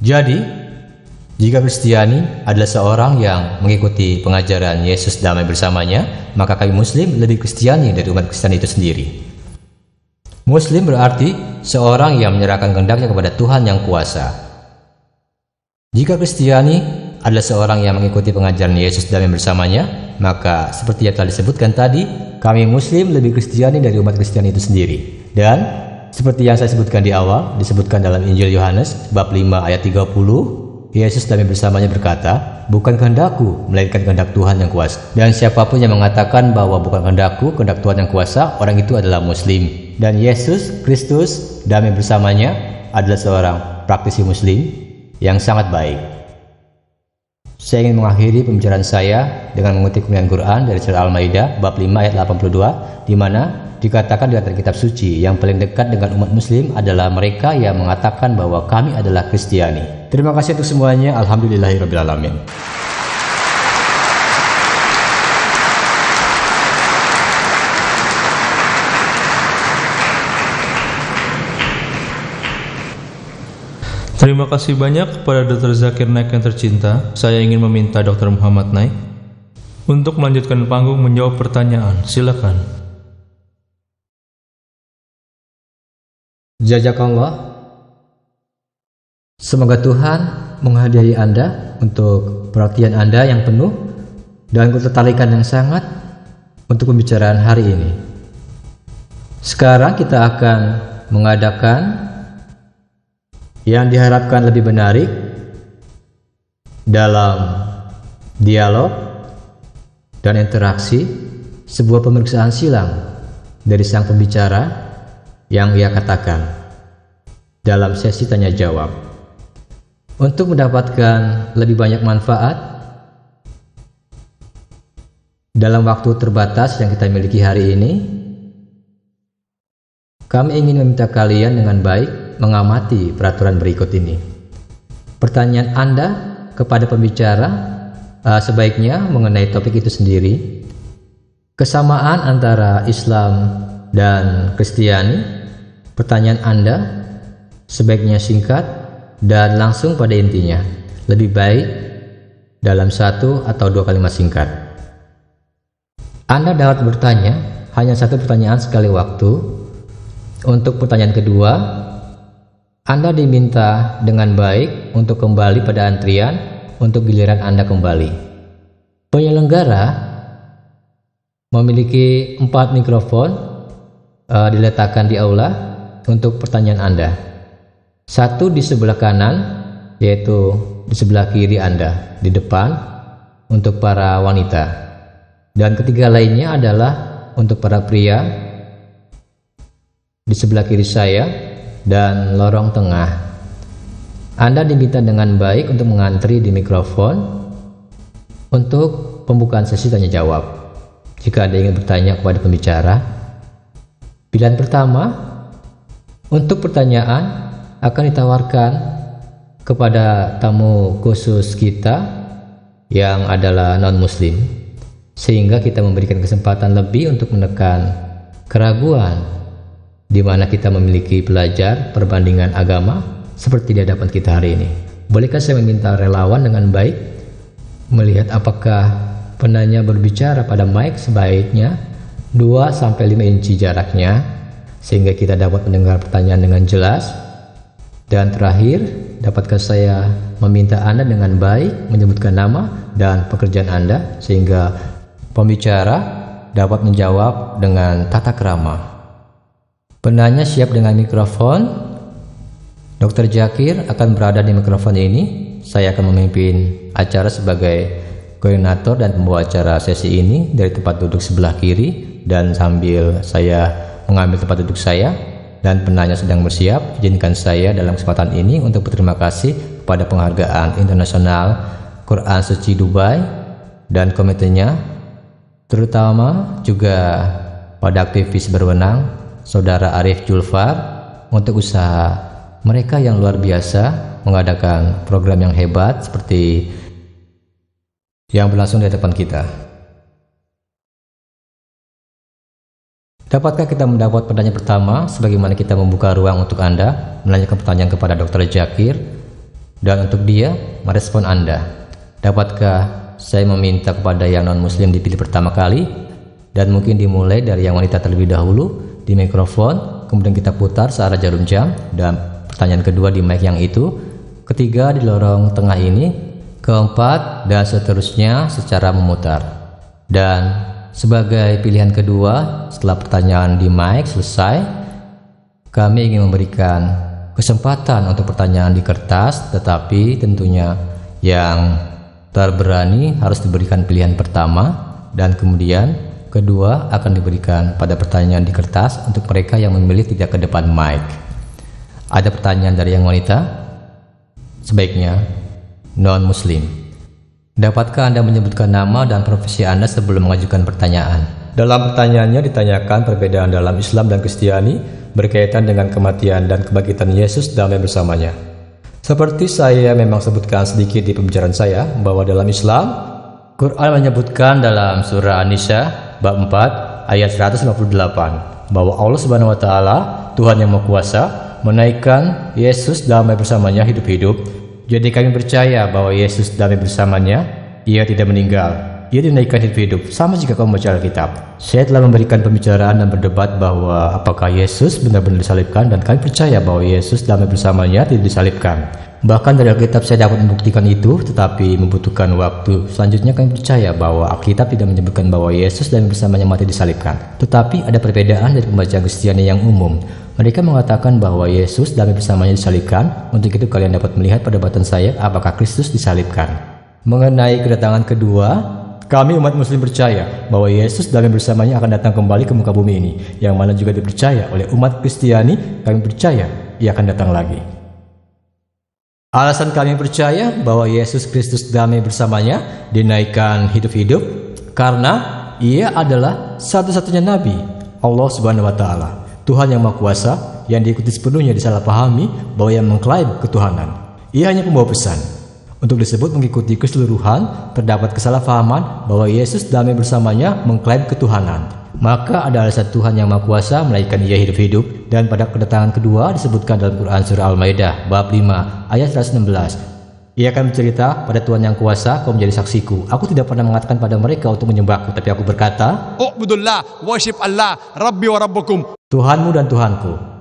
Jadi, jika Kristiani adalah seorang yang mengikuti pengajaran Yesus damai bersamanya, maka kami Muslim lebih Kristiani dari umat Kristen itu sendiri. Muslim berarti seorang yang menyerahkan kehendaknya kepada Tuhan yang kuasa. Jika Kristiani adalah seorang yang mengikuti pengajaran Yesus damai bersamanya, maka seperti yang telah disebutkan tadi, kami Muslim lebih Kristiani dari umat Kristen itu sendiri. Dan seperti yang saya sebutkan di awal, disebutkan dalam Injil Yohanes bab 5 ayat 30, Yesus damai bersamanya berkata, bukan kehendakku, melainkan kehendak Tuhan yang kuasa. Dan siapapun yang mengatakan bahwa bukan kehendakku, kehendak Tuhan yang kuasa, orang itu adalah Muslim. Dan Yesus Kristus damai bersamanya adalah seorang praktisi Muslim yang sangat baik. Saya ingin mengakhiri pembicaraan saya dengan mengutip kebenaran Quran dari surah Al-Maidah bab 5 ayat 82, di mana dikatakan di antara kitab suci yang paling dekat dengan umat Muslim adalah mereka yang mengatakan bahwa kami adalah Kristiani. Terima kasih untuk semuanya. Alhamdulillahirrabbilalamin. Terima kasih banyak kepada Dr. Zakir Naik yang tercinta. Saya ingin meminta Dr. Muhammad Naik untuk melanjutkan panggung menjawab pertanyaan. Silakan. Jazakallah. Semoga Tuhan menghadiahi Anda untuk perhatian Anda yang penuh dan ketertarikan yang sangat untuk pembicaraan hari ini. Sekarang kita akan mengadakan yang diharapkan lebih menarik dalam dialog dan interaksi, sebuah pemeriksaan silang dari sang pembicara yang ia katakan dalam sesi tanya jawab. Untuk mendapatkan lebih banyak manfaat dalam waktu terbatas yang kita miliki hari ini, kami ingin meminta kalian dengan baik mengamati peraturan berikut ini. Pertanyaan Anda kepada pembicara sebaiknya mengenai topik itu sendiri. Kesamaan antara Islam dan Kristiani. Pertanyaan Anda sebaiknya singkat dan langsung pada intinya. Lebih baik dalam 1 atau 2 kalimat singkat. Anda dapat bertanya hanya 1 pertanyaan sekali waktu. Untuk pertanyaan kedua, Anda diminta dengan baik untuk kembali pada antrian untuk giliran Anda kembali. Penyelenggara memiliki 4 mikrofon diletakkan di aula untuk pertanyaan Anda. 1 di sebelah kanan, yaitu di sebelah kiri Anda, di depan untuk para wanita. Dan ketiga lainnya adalah untuk para pria di sebelah kiri saya dan lorong tengah. Anda diminta dengan baik untuk mengantri di mikrofon untuk pembukaan sesi tanya jawab. Jika Anda ingin bertanya kepada pembicara, pilihan pertama untuk pertanyaan akan ditawarkan kepada tamu khusus kita yang adalah non-muslim, sehingga kita memberikan kesempatan lebih untuk menekan keraguan di mana kita memiliki pelajar perbandingan agama seperti di hadapan kita hari ini. Bolehkah saya meminta relawan dengan baik melihat apakah penanya berbicara pada mic sebaiknya 2-5 inci jaraknya, sehingga kita dapat mendengar pertanyaan dengan jelas. Dan terakhir, dapatkah saya meminta Anda dengan baik menyebutkan nama dan pekerjaan Anda sehingga pembicara dapat menjawab dengan tata krama. Penanya siap dengan mikrofon. Dr. Zakir akan berada di mikrofon ini. Saya akan memimpin acara sebagai koordinator dan pembawa acara sesi ini dari tempat duduk sebelah kiri, dan sambil saya mengambil tempat duduk saya dan penanya sedang bersiap, izinkan saya dalam kesempatan ini untuk berterima kasih kepada Penghargaan Internasional Quran Suci Dubai dan komitenya, terutama juga pada aktivis berwenang, Saudara Arif Julfar, untuk usaha mereka yang luar biasa mengadakan program yang hebat seperti yang berlangsung di depan kita. Dapatkah kita mendapat pertanyaan pertama sebagaimana kita membuka ruang untuk Anda menanyakan pertanyaan kepada Dr. Zakir, dan untuk dia merespon Anda? Dapatkah saya meminta kepada yang non-muslim dipilih pertama kali, dan mungkin dimulai dari yang wanita terlebih dahulu di mikrofon, kemudian kita putar searah jarum jam, dan pertanyaan kedua di mic yang itu, ketiga di lorong tengah ini, keempat, dan seterusnya secara memutar. Dan sebagai pilihan kedua, setelah pertanyaan di mic selesai, kami ingin memberikan kesempatan untuk pertanyaan di kertas, tetapi tentunya yang terberani harus diberikan pilihan pertama, dan kemudian kedua akan diberikan pada pertanyaan di kertas untuk mereka yang memilih tidak ke depan mic. Ada pertanyaan dari yang wanita? Sebaiknya non-muslim. Dapatkah Anda menyebutkan nama dan profesi Anda sebelum mengajukan pertanyaan? Dalam pertanyaannya ditanyakan perbedaan dalam Islam dan Kristiani berkaitan dengan kematian dan kebangkitan Yesus damai bersamanya. Seperti saya memang sebutkan sedikit di pembicaraan saya, bahwa dalam Islam, Quran menyebutkan dalam surah An-Nisa bab 4 ayat 158 bahwa Allah Subhanahu wa taala, Tuhan yang Maha Kuasa, menaikkan Yesus damai bersamanya hidup-hidup. Jadi kami percaya bahwa Yesus damai bersamanya, ia tidak meninggal, ia dinaikkan hidup-hidup. Sama jika kamu membaca Alkitab. Saya telah memberikan pembicaraan dan berdebat bahwa apakah Yesus benar-benar disalibkan, dan kami percaya bahwa Yesus damai bersamanya tidak disalibkan. Bahkan dari Alkitab saya dapat membuktikan itu, tetapi membutuhkan waktu. Selanjutnya kami percaya bahwa Alkitab tidak menyebutkan bahwa Yesus damai bersamanya mati disalibkan. Tetapi ada perbedaan dari pembacaan Kristiani yang umum. Mereka mengatakan bahwa Yesus damai bersamanya disalibkan. Untuk itu kalian dapat melihat perdebatan saya apakah Kristus disalibkan. Mengenai kedatangan kedua, kami umat muslim percaya bahwa Yesus damai bersamanya akan datang kembali ke muka bumi ini, yang mana juga dipercaya oleh umat Kristiani. Kami percaya ia akan datang lagi. Alasan kami percaya bahwa Yesus Kristus damai bersamanya dinaikkan hidup-hidup karena ia adalah satu-satunya nabi Allah Subhanahu wa taala, Tuhan yang Maha Kuasa, yang diikuti sepenuhnya disalahpahami bahwa ia mengklaim ketuhanan. Ia hanya pembawa pesan. Untuk disebut mengikuti keseluruhan, terdapat kesalahpahaman bahwa Yesus damai bersamanya mengklaim ketuhanan. Maka ada alasan Tuhan yang Maha Kuasa menaikkan ia hidup-hidup, dan pada kedatangan kedua disebutkan dalam Quran surah Al-Maidah bab 5 ayat 116. Ia akan bercerita, pada Tuhan yang kuasa kau menjadi saksiku. Aku tidak pernah mengatakan pada mereka untuk menyembahku, tapi aku berkata, U'budullah, worship Allah, Rabbi wa Rabbukum. Tuhanmu dan Tuhanku.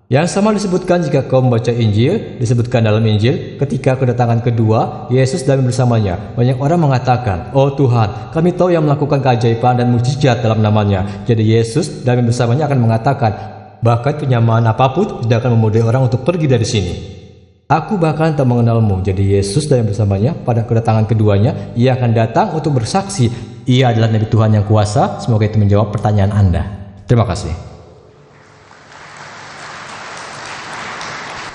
Yang sama disebutkan jika kau membaca Injil, disebutkan dalam Injil, ketika kedatangan kedua, Yesus damai bersamanya. Banyak orang mengatakan, oh Tuhan, kami tahu yang melakukan keajaiban dan mukjizat dalam namanya. Jadi Yesus damai bersamanya akan mengatakan, bahkan penyamaan apapun tidak akan memudahi orang untuk pergi dari sini. Aku bahkan tak mengenalmu. Jadi Yesus damai bersamanya pada kedatangan keduanya, ia akan datang untuk bersaksi. Ia adalah Nabi Tuhan yang kuasa. Semoga itu menjawab pertanyaan Anda. Terima kasih.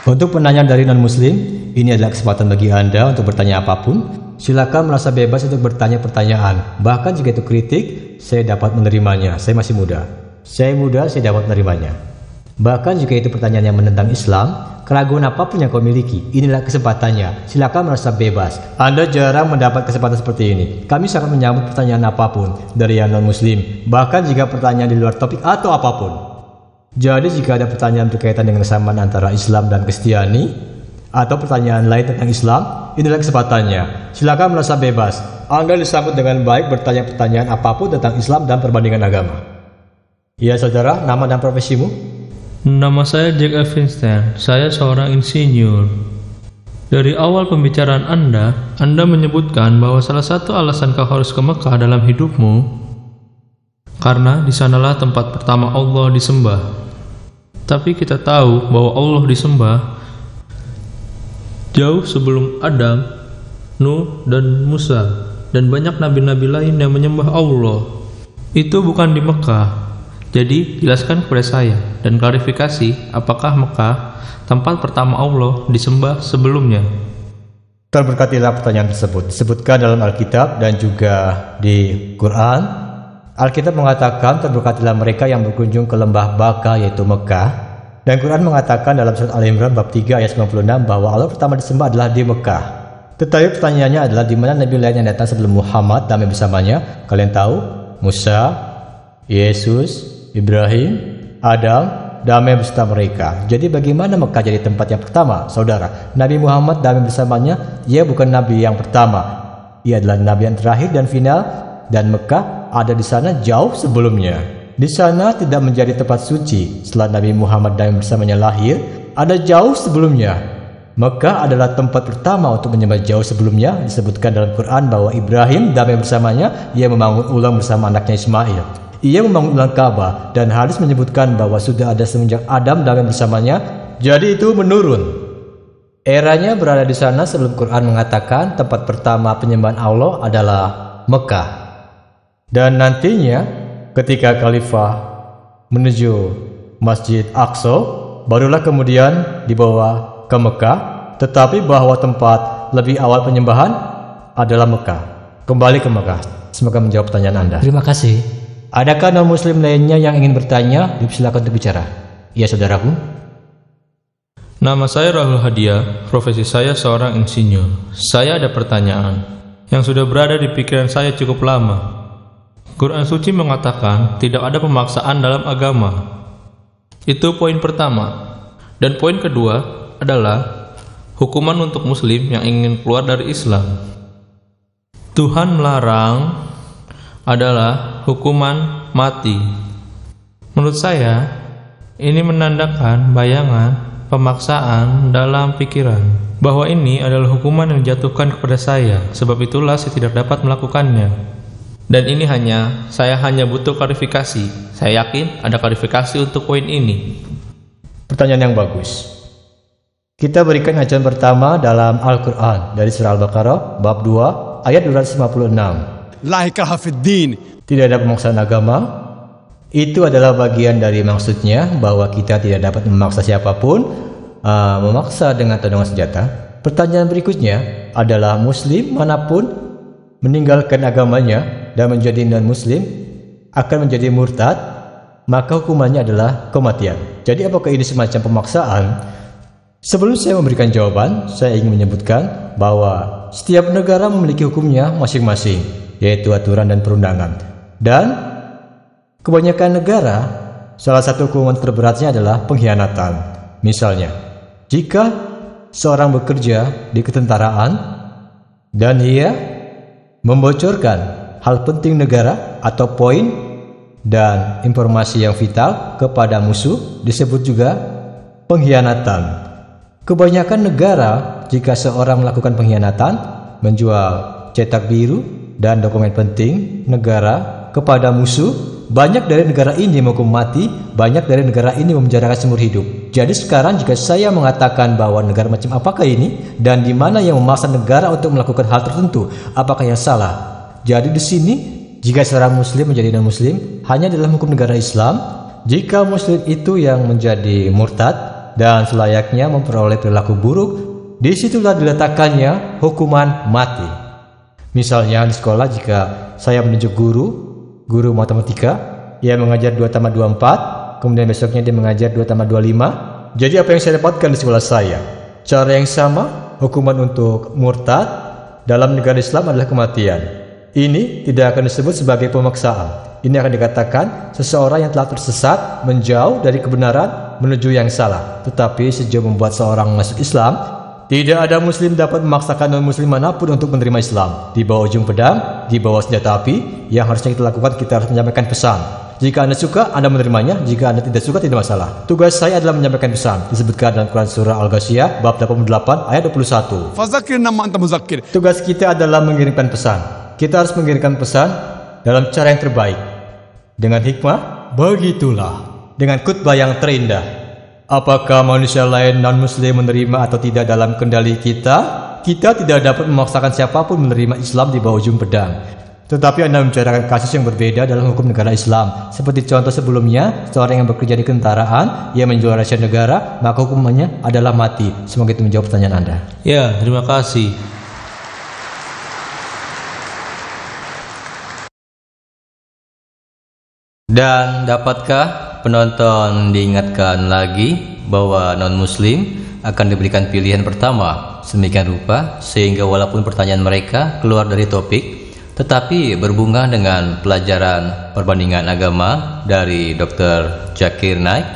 Untuk penanya dari non-muslim, ini adalah kesempatan bagi Anda untuk bertanya apapun. Silakan merasa bebas untuk bertanya pertanyaan. Bahkan jika itu kritik, saya dapat menerimanya. Saya masih muda. Saya muda, saya dapat menerimanya. Bahkan jika itu pertanyaan yang menentang Islam, keraguan apapun yang kau miliki, inilah kesempatannya. Silakan merasa bebas. Anda jarang mendapat kesempatan seperti ini. Kami sangat menyambut pertanyaan apapun dari yang non-muslim, bahkan jika pertanyaan di luar topik atau apapun. Jadi jika ada pertanyaan berkaitan dengan kesamaan antara Islam dan Kristiani, atau pertanyaan lain tentang Islam, inilah kesempatannya. Silakan merasa bebas. Anda disambut dengan baik bertanya pertanyaan apapun tentang Islam dan perbandingan agama. Ya saudara, nama dan profesimu? Nama saya Jack Evanstein. Saya seorang insinyur. Dari awal pembicaraan Anda menyebutkan bahwa salah satu alasan kau harus ke Mekah dalam hidupmu karena di sanalah tempat pertama Allah disembah. Tapi kita tahu bahwa Allah disembah jauh sebelum Adam, Nuh, dan Musa, dan banyak nabi-nabi lain yang menyembah Allah. Itu bukan di Mekah. Jadi jelaskan kepada saya dan klarifikasi apakah Mekah tempat pertama Allah disembah sebelumnya. Terberkatilah pertanyaan tersebut. Disebutkan dalam Alkitab dan juga di Quran. Alkitab mengatakan terberkatilah mereka yang berkunjung ke lembah Baka yaitu Mekah. Dan Quran mengatakan dalam surat Al-Imran bab 3 ayat 96 bahwa Allah pertama disembah adalah di Mekah. Tetapi pertanyaannya adalah di mana nabi lain yang datang sebelum Muhammad damai bersamanya? Kalian tahu? Musa, Yesus, Ibrahim, Adam, damai beserta mereka. Jadi bagaimana Mekah jadi tempat yang pertama? Saudara, Nabi Muhammad damai bersamanya, ia bukan nabi yang pertama. Ia adalah nabi yang terakhir dan final, dan Mekah ada di sana jauh sebelumnya. Di sana tidak menjadi tempat suci. Setelah Nabi Muhammad damai bersamanya lahir, ada jauh sebelumnya. Mekah adalah tempat pertama untuk menyembah jauh sebelumnya. Disebutkan dalam Quran bahwa Ibrahim damai bersamanya, ia membangun ulang bersama anaknya Ismail. Ia membangun ulang Ka'bah, dan hadis menyebutkan bahwa sudah ada semenjak Adam damai bersamanya, jadi itu menurun. Eranya berada di sana sebelum Quran mengatakan tempat pertama penyembahan Allah adalah Mekah. Dan nantinya ketika Khalifah menuju Masjid Aqsa, barulah kemudian dibawa ke Mekah, tetapi bahwa tempat lebih awal penyembahan adalah Mekah. Kembali ke Mekah. Semoga menjawab pertanyaan Anda. Terima kasih. Adakah non-muslim lainnya yang ingin bertanya? Silakan untuk bicara. Ya, saudaraku. Nama saya Rahul Hadiah, profesi saya seorang insinyur. Saya ada pertanyaan yang sudah berada di pikiran saya cukup lama. Quran suci mengatakan tidak ada pemaksaan dalam agama. Itu poin pertama. Dan poin kedua adalah hukuman untuk muslim yang ingin keluar dari Islam. Tuhan melarang adalah hukuman mati. Menurut saya, ini menandakan bayangan pemaksaan dalam pikiran bahwa ini adalah hukuman yang dijatuhkan kepada saya. Sebab itulah saya tidak dapat melakukannya. Dan ini saya hanya butuh klarifikasi. Saya yakin ada klarifikasi untuk poin ini. Pertanyaan yang bagus. Kita berikan ajaran pertama dalam Al-Quran dari surah Al-Baqarah bab 2 ayat 256. La ikraha fid din. Tidak ada pemaksaan agama. Itu adalah bagian dari maksudnya bahwa kita tidak dapat memaksa siapapun memaksa dengan atau dengan senjata. Pertanyaan berikutnya adalah muslim manapun meninggalkan agamanya dan menjadi non-muslim akan menjadi murtad, maka hukumannya adalah kematian. Jadi apakah ini semacam pemaksaan? Sebelum saya memberikan jawaban, saya ingin menyebutkan bahwa setiap negara memiliki hukumnya masing-masing, yaitu aturan dan perundangan. Dan kebanyakan negara, salah satu hukuman terberatnya adalah pengkhianatan. Misalnya, jika seorang bekerja di ketentaraan dan ia membocorkan hal penting negara atau poin dan informasi yang vital kepada musuh, disebut juga pengkhianatan. Kebanyakan negara, jika seorang melakukan pengkhianatan, menjual cetak biru dan dokumen penting negara kepada musuh, banyak dari negara ini menghukum mati, banyak dari negara ini memenjarakan seumur hidup. Jadi sekarang jika saya mengatakan bahwa negara macam apakah ini dan di mana yang memaksa negara untuk melakukan hal tertentu, apakah yang salah? Jadi di sini, jika seorang muslim menjadi non-muslim hanya dalam hukum negara Islam, jika muslim itu yang menjadi murtad dan selayaknya memperoleh perilaku buruk, disitulah diletakkannya hukuman mati. Misalnya di sekolah, jika saya menunjuk guru matematika, ia mengajar 2+2=4, kemudian besoknya dia mengajar 2+2=5. Jadi apa yang saya dapatkan di sekolah saya? Cara yang sama, hukuman untuk murtad dalam negara Islam adalah kematian. Ini tidak akan disebut sebagai pemaksaan. Ini akan dikatakan seseorang yang telah tersesat menjauh dari kebenaran menuju yang salah. Tetapi sejauh membuat seorang masuk Islam, tidak ada muslim dapat memaksakan non-muslim manapun untuk menerima Islam. Di bawah ujung pedang, di bawah senjata api, yang harusnya kita lakukan, kita harus menyampaikan pesan. Jika Anda suka, Anda menerimanya. Jika Anda tidak suka, tidak masalah. Tugas saya adalah menyampaikan pesan. Disebutkan dalam Quran surah Al-Ghasyiyah bab 88 ayat 21. Fazakir nama anta muzakkir. Tugas kita adalah mengirimkan pesan. Kita harus mengirimkan pesan dalam cara yang terbaik. Dengan hikmah, begitulah. Dengan khutbah yang terindah. Apakah manusia lain non-muslim menerima atau tidak dalam kendali kita? Kita tidak dapat memaksakan siapapun menerima Islam di bawah ujung pedang. Tetapi Anda membicarakan kasus yang berbeda dalam hukum negara Islam. Seperti contoh sebelumnya, seorang yang bekerja di ketentaraan, ia menjual rahasia negara, maka hukumannya adalah mati. Semoga itu menjawab pertanyaan Anda. Ya, terima kasih. Dan dapatkah penonton diingatkan lagi bahwa non-muslim akan diberikan pilihan pertama sedemikian rupa sehingga walaupun pertanyaan mereka keluar dari topik tetapi berhubungan dengan pelajaran perbandingan agama dari Dr. Zakir Naik.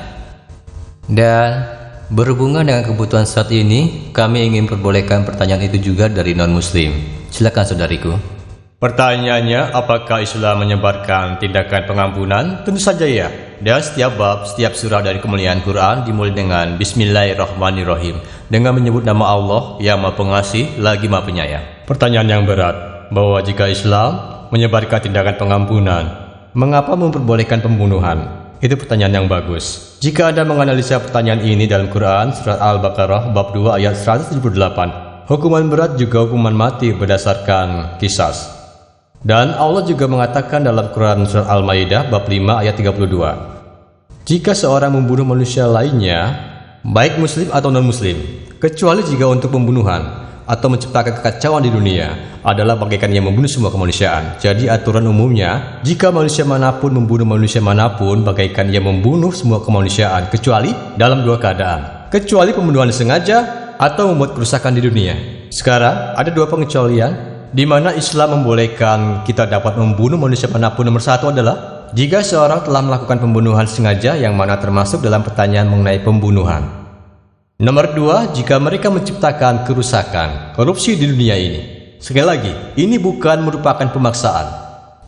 Dan berhubungan dengan kebutuhan saat ini, kami ingin perbolehkan pertanyaan itu juga dari non-muslim. Silakan saudariku. Pertanyaannya, apakah Islam menyebarkan tindakan pengampunan? Tentu saja ya. Dan setiap bab, setiap surah dari kemuliaan Quran dimulai dengan Bismillahirrahmanirrahim, dengan menyebut nama Allah yang Maha Pengasih lagi Maha Penyayang. Pertanyaan yang berat, bahwa jika Islam menyebarkan tindakan pengampunan, mengapa memperbolehkan pembunuhan? Itu pertanyaan yang bagus. Jika Anda menganalisa pertanyaan ini dalam Quran, surat Al-Baqarah bab 2 ayat 178, hukuman berat juga hukuman mati berdasarkan qisas. Dan Allah juga mengatakan dalam Quran surat Al-Maidah bab 5 ayat 32, jika seorang membunuh manusia lainnya, baik muslim atau non-muslim, kecuali jika untuk pembunuhan atau menciptakan kekacauan di dunia, adalah bagaikan yang membunuh semua kemanusiaan. Jadi aturan umumnya, jika manusia manapun membunuh manusia manapun, bagaikan yang membunuh semua kemanusiaan, kecuali dalam dua keadaan, kecuali pembunuhan sengaja atau membuat kerusakan di dunia. Sekarang ada dua pengecualian di mana Islam membolehkan kita dapat membunuh manusia manapun. Nomor satu adalah jika seorang telah melakukan pembunuhan sengaja, yang mana termasuk dalam pertanyaan mengenai pembunuhan. Nomor dua, jika mereka menciptakan kerusakan, korupsi di dunia ini. Sekali lagi, ini bukan merupakan pemaksaan.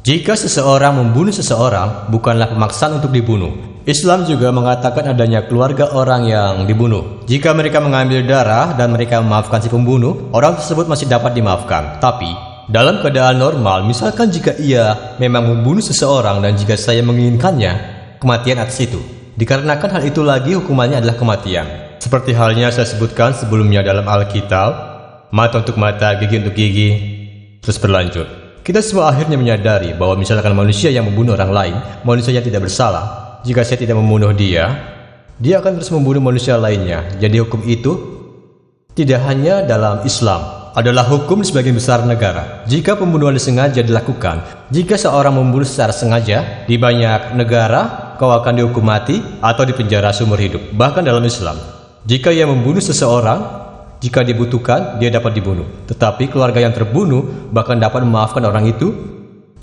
Jika seseorang membunuh seseorang, bukanlah pemaksaan untuk dibunuh. Islam juga mengatakan adanya keluarga orang yang dibunuh. Jika mereka mengambil darah dan mereka memaafkan si pembunuh, orang tersebut masih dapat dimaafkan. Tapi, dalam keadaan normal, misalkan jika ia memang membunuh seseorang dan jika saya menginginkannya, kematian atas itu. Dikarenakan hal itu lagi hukumannya adalah kematian. Seperti halnya saya sebutkan sebelumnya dalam Alkitab, mata untuk mata, gigi untuk gigi, terus berlanjut. Kita semua akhirnya menyadari bahwa misalkan manusia yang membunuh orang lain, manusia yang tidak bersalah, jika saya tidak membunuh dia akan terus membunuh manusia lainnya. Jadi hukum itu tidak hanya dalam Islam, adalah hukum sebagian besar negara. Jika pembunuhan disengaja dilakukan, jika seorang membunuh secara sengaja, di banyak negara kau akan dihukum mati atau dipenjara seumur hidup. Bahkan dalam Islam, jika ia membunuh seseorang, jika dibutuhkan, dia dapat dibunuh. Tetapi keluarga yang terbunuh bahkan dapat memaafkan orang itu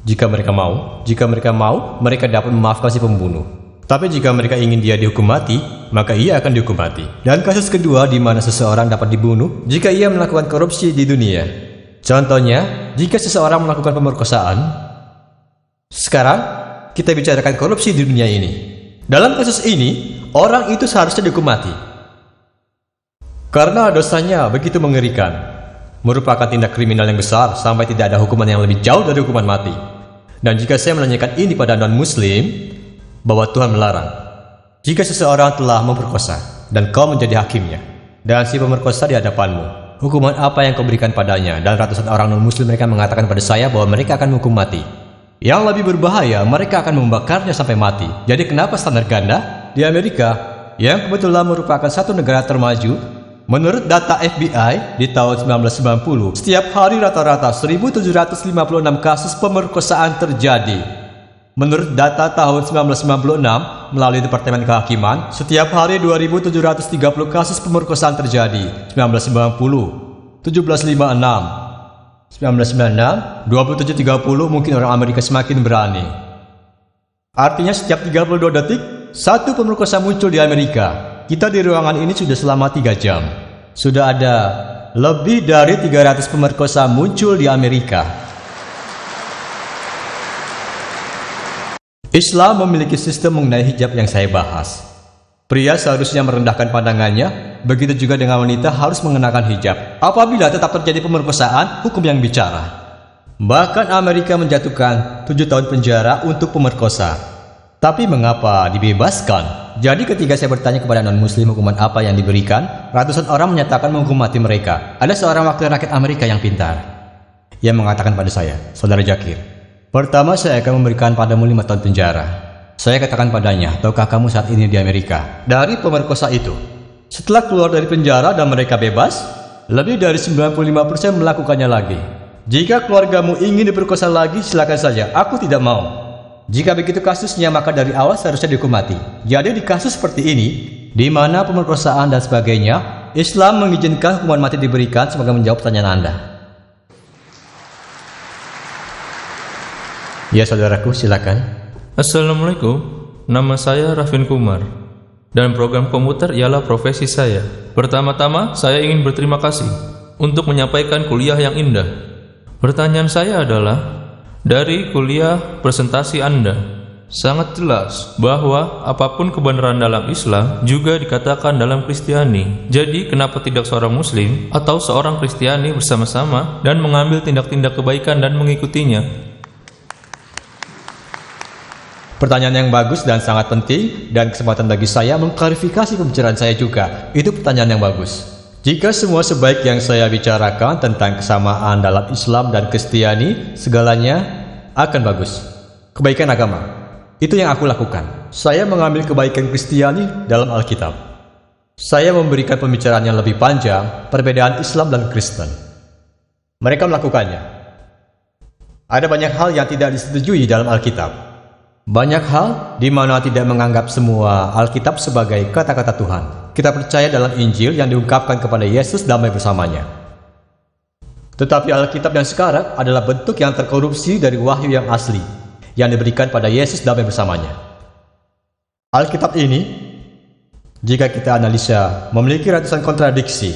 jika mereka mau. Jika mereka mau, mereka dapat memaafkan si pembunuh. Tapi jika mereka ingin dia dihukum mati, maka ia akan dihukum mati. Dan kasus kedua di mana seseorang dapat dibunuh jika ia melakukan korupsi di dunia. Contohnya, jika seseorang melakukan pemerkosaan. Sekarang, kita bicarakan korupsi di dunia ini. Dalam kasus ini, orang itu seharusnya dihukum mati. Karena dosanya begitu mengerikan. Merupakan tindak kriminal yang besar sampai tidak ada hukuman yang lebih jauh dari hukuman mati. Dan jika saya menanyakan ini pada non-muslim, bahwa Tuhan melarang jika seseorang telah memperkosa dan kau menjadi hakimnya dan si pemerkosa di hadapanmu, hukuman apa yang kau berikan padanya? Dan ratusan orang non-muslim mereka mengatakan pada saya bahwa mereka akan menghukum mati. Yang lebih berbahaya, mereka akan membakarnya sampai mati. Jadi kenapa standar ganda? Di Amerika, yang kebetulan merupakan satu negara termaju, menurut data FBI di tahun 1990, setiap hari rata-rata 1.756 kasus pemerkosaan terjadi. Menurut data tahun 1996 melalui Departemen Kehakiman, setiap hari 2.730 kasus pemerkosaan terjadi. 1990, 1756, 1996, 2730, mungkin orang Amerika semakin berani. Artinya setiap 32 detik, satu pemerkosa muncul di Amerika. Kita di ruangan ini sudah selama 3 jam. Sudah ada lebih dari 300 pemerkosa muncul di Amerika. Islam memiliki sistem mengenai hijab yang saya bahas. Pria seharusnya merendahkan pandangannya, begitu juga dengan wanita harus mengenakan hijab. Apabila tetap terjadi pemerkosaan, hukum yang bicara. Bahkan Amerika menjatuhkan 7 tahun penjara untuk pemerkosa. Tapi mengapa dibebaskan? Jadi ketika saya bertanya kepada non-muslim hukuman apa yang diberikan, ratusan orang menyatakan menghukum mati mereka. Ada seorang wakil rakyat Amerika yang pintar. Ia mengatakan pada saya, Saudara Zakir, pertama saya akan memberikan padamu 5 tahun penjara. Saya katakan padanya, tahukah kamu saat ini di Amerika, dari pemerkosa itu, setelah keluar dari penjara dan mereka bebas, lebih dari 95% melakukannya lagi. Jika keluargamu ingin diperkosa lagi, silakan saja, aku tidak mau. Jika begitu kasusnya, maka dari awal seharusnya dihukum mati. Jadi di kasus seperti ini, di mana pemerkosaan dan sebagainya, Islam mengizinkan hukuman mati diberikan sebagai menjawab pertanyaan Anda. Ya saudaraku, silakan. Assalamualaikum, nama saya Rafin Kumar, dan program komputer ialah profesi saya. Pertama-tama, saya ingin berterima kasih untuk menyampaikan kuliah yang indah. Pertanyaan saya adalah, dari kuliah presentasi Anda, sangat jelas bahwa apapun kebenaran dalam Islam juga dikatakan dalam Kristiani. Jadi, kenapa tidak seorang Muslim atau seorang Kristiani bersama-sama dan mengambil tindak-tindak kebaikan dan mengikutinya? Pertanyaan yang bagus dan sangat penting, dan kesempatan bagi saya mengklarifikasi pembicaraan saya juga. Itu pertanyaan yang bagus. Jika semua sebaik yang saya bicarakan tentang kesamaan dalam Islam dan Kristiani, segalanya akan bagus. Kebaikan agama, itu yang aku lakukan. Saya mengambil kebaikan Kristiani dalam Alkitab. Saya memberikan pembicaraan yang lebih panjang, perbedaan Islam dan Kristen. Mereka melakukannya. Ada banyak hal yang tidak disetujui dalam Alkitab. Banyak hal di mana tidak menganggap semua Alkitab sebagai kata-kata Tuhan. Kita percaya dalam Injil yang diungkapkan kepada Yesus damai bersamanya. Tetapi Alkitab yang sekarang adalah bentuk yang terkorupsi dari wahyu yang asli, yang diberikan pada Yesus damai bersamanya. Alkitab ini, jika kita analisa, memiliki ratusan kontradiksi,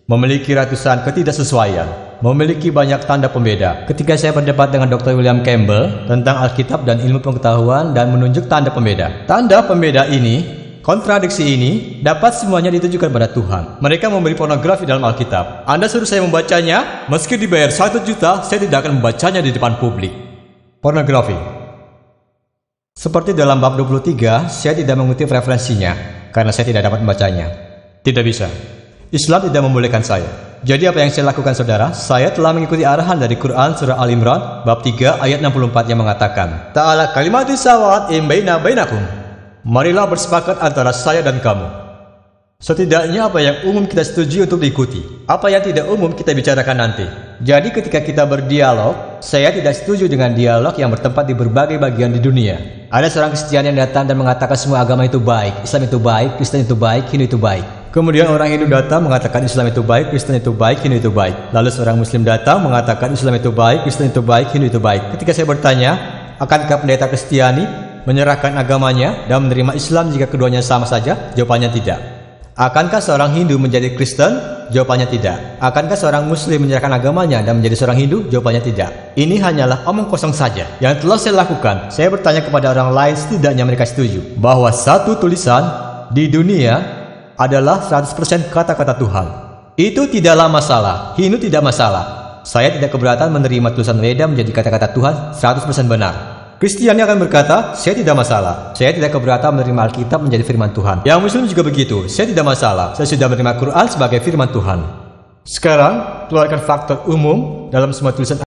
memiliki ratusan ketidaksesuaian, memiliki banyak tanda pembeda. Ketika saya berdebat dengan Dr. William Campbell tentang Alkitab dan ilmu pengetahuan dan menunjuk tanda pembeda. Tanda pembeda ini, kontradiksi ini, dapat semuanya ditujukan pada Tuhan. Mereka memberi pornografi dalam Alkitab. Anda suruh saya membacanya, meski dibayar 1 juta, saya tidak akan membacanya di depan publik. Pornografi. Seperti dalam bab 23, saya tidak mengutip referensinya, karena saya tidak dapat membacanya. Tidak bisa. Islam tidak membolehkan saya. Jadi apa yang saya lakukan saudara? Saya telah mengikuti arahan dari Quran surah Al-Imran bab 3 ayat 64 yang mengatakan, Ta'ala kalimati sawat bainakum. Marilah bersepakat antara saya dan kamu. Setidaknya apa yang umum kita setuju untuk diikuti. Apa yang tidak umum kita bicarakan nanti. Jadi ketika kita berdialog, saya tidak setuju dengan dialog yang bertempat di berbagai bagian di dunia. Ada seorang Kristiani yang datang dan mengatakan semua agama itu baik. Islam itu baik, Kristen itu baik, Hindu itu baik. Kemudian orang Hindu datang mengatakan Islam itu baik, Kristen itu baik, Hindu itu baik. Lalu seorang Muslim datang mengatakan Islam itu baik, Kristen itu baik, Hindu itu baik. Ketika saya bertanya, akankah pendeta Kristiani menyerahkan agamanya dan menerima Islam jika keduanya sama saja? Jawabannya tidak. Akankah seorang Hindu menjadi Kristen? Jawabannya tidak. Akankah seorang Muslim menyerahkan agamanya dan menjadi seorang Hindu? Jawabannya tidak. Ini hanyalah omong kosong saja. Yang telah saya lakukan, saya bertanya kepada orang lain, setidaknya mereka setuju bahwa satu tulisan di dunia adalah 100% kata-kata Tuhan. Itu tidaklah masalah. Hindu tidak masalah. Saya tidak keberatan menerima tulisan Weda menjadi kata-kata Tuhan 100% benar. Kristiani akan berkata, saya tidak masalah. Saya tidak keberatan menerima Alkitab menjadi firman Tuhan. Yang Muslim juga begitu. Saya tidak masalah. Saya sudah menerima Quran sebagai firman Tuhan. Sekarang, keluarkan faktor umum dalam semua tulisan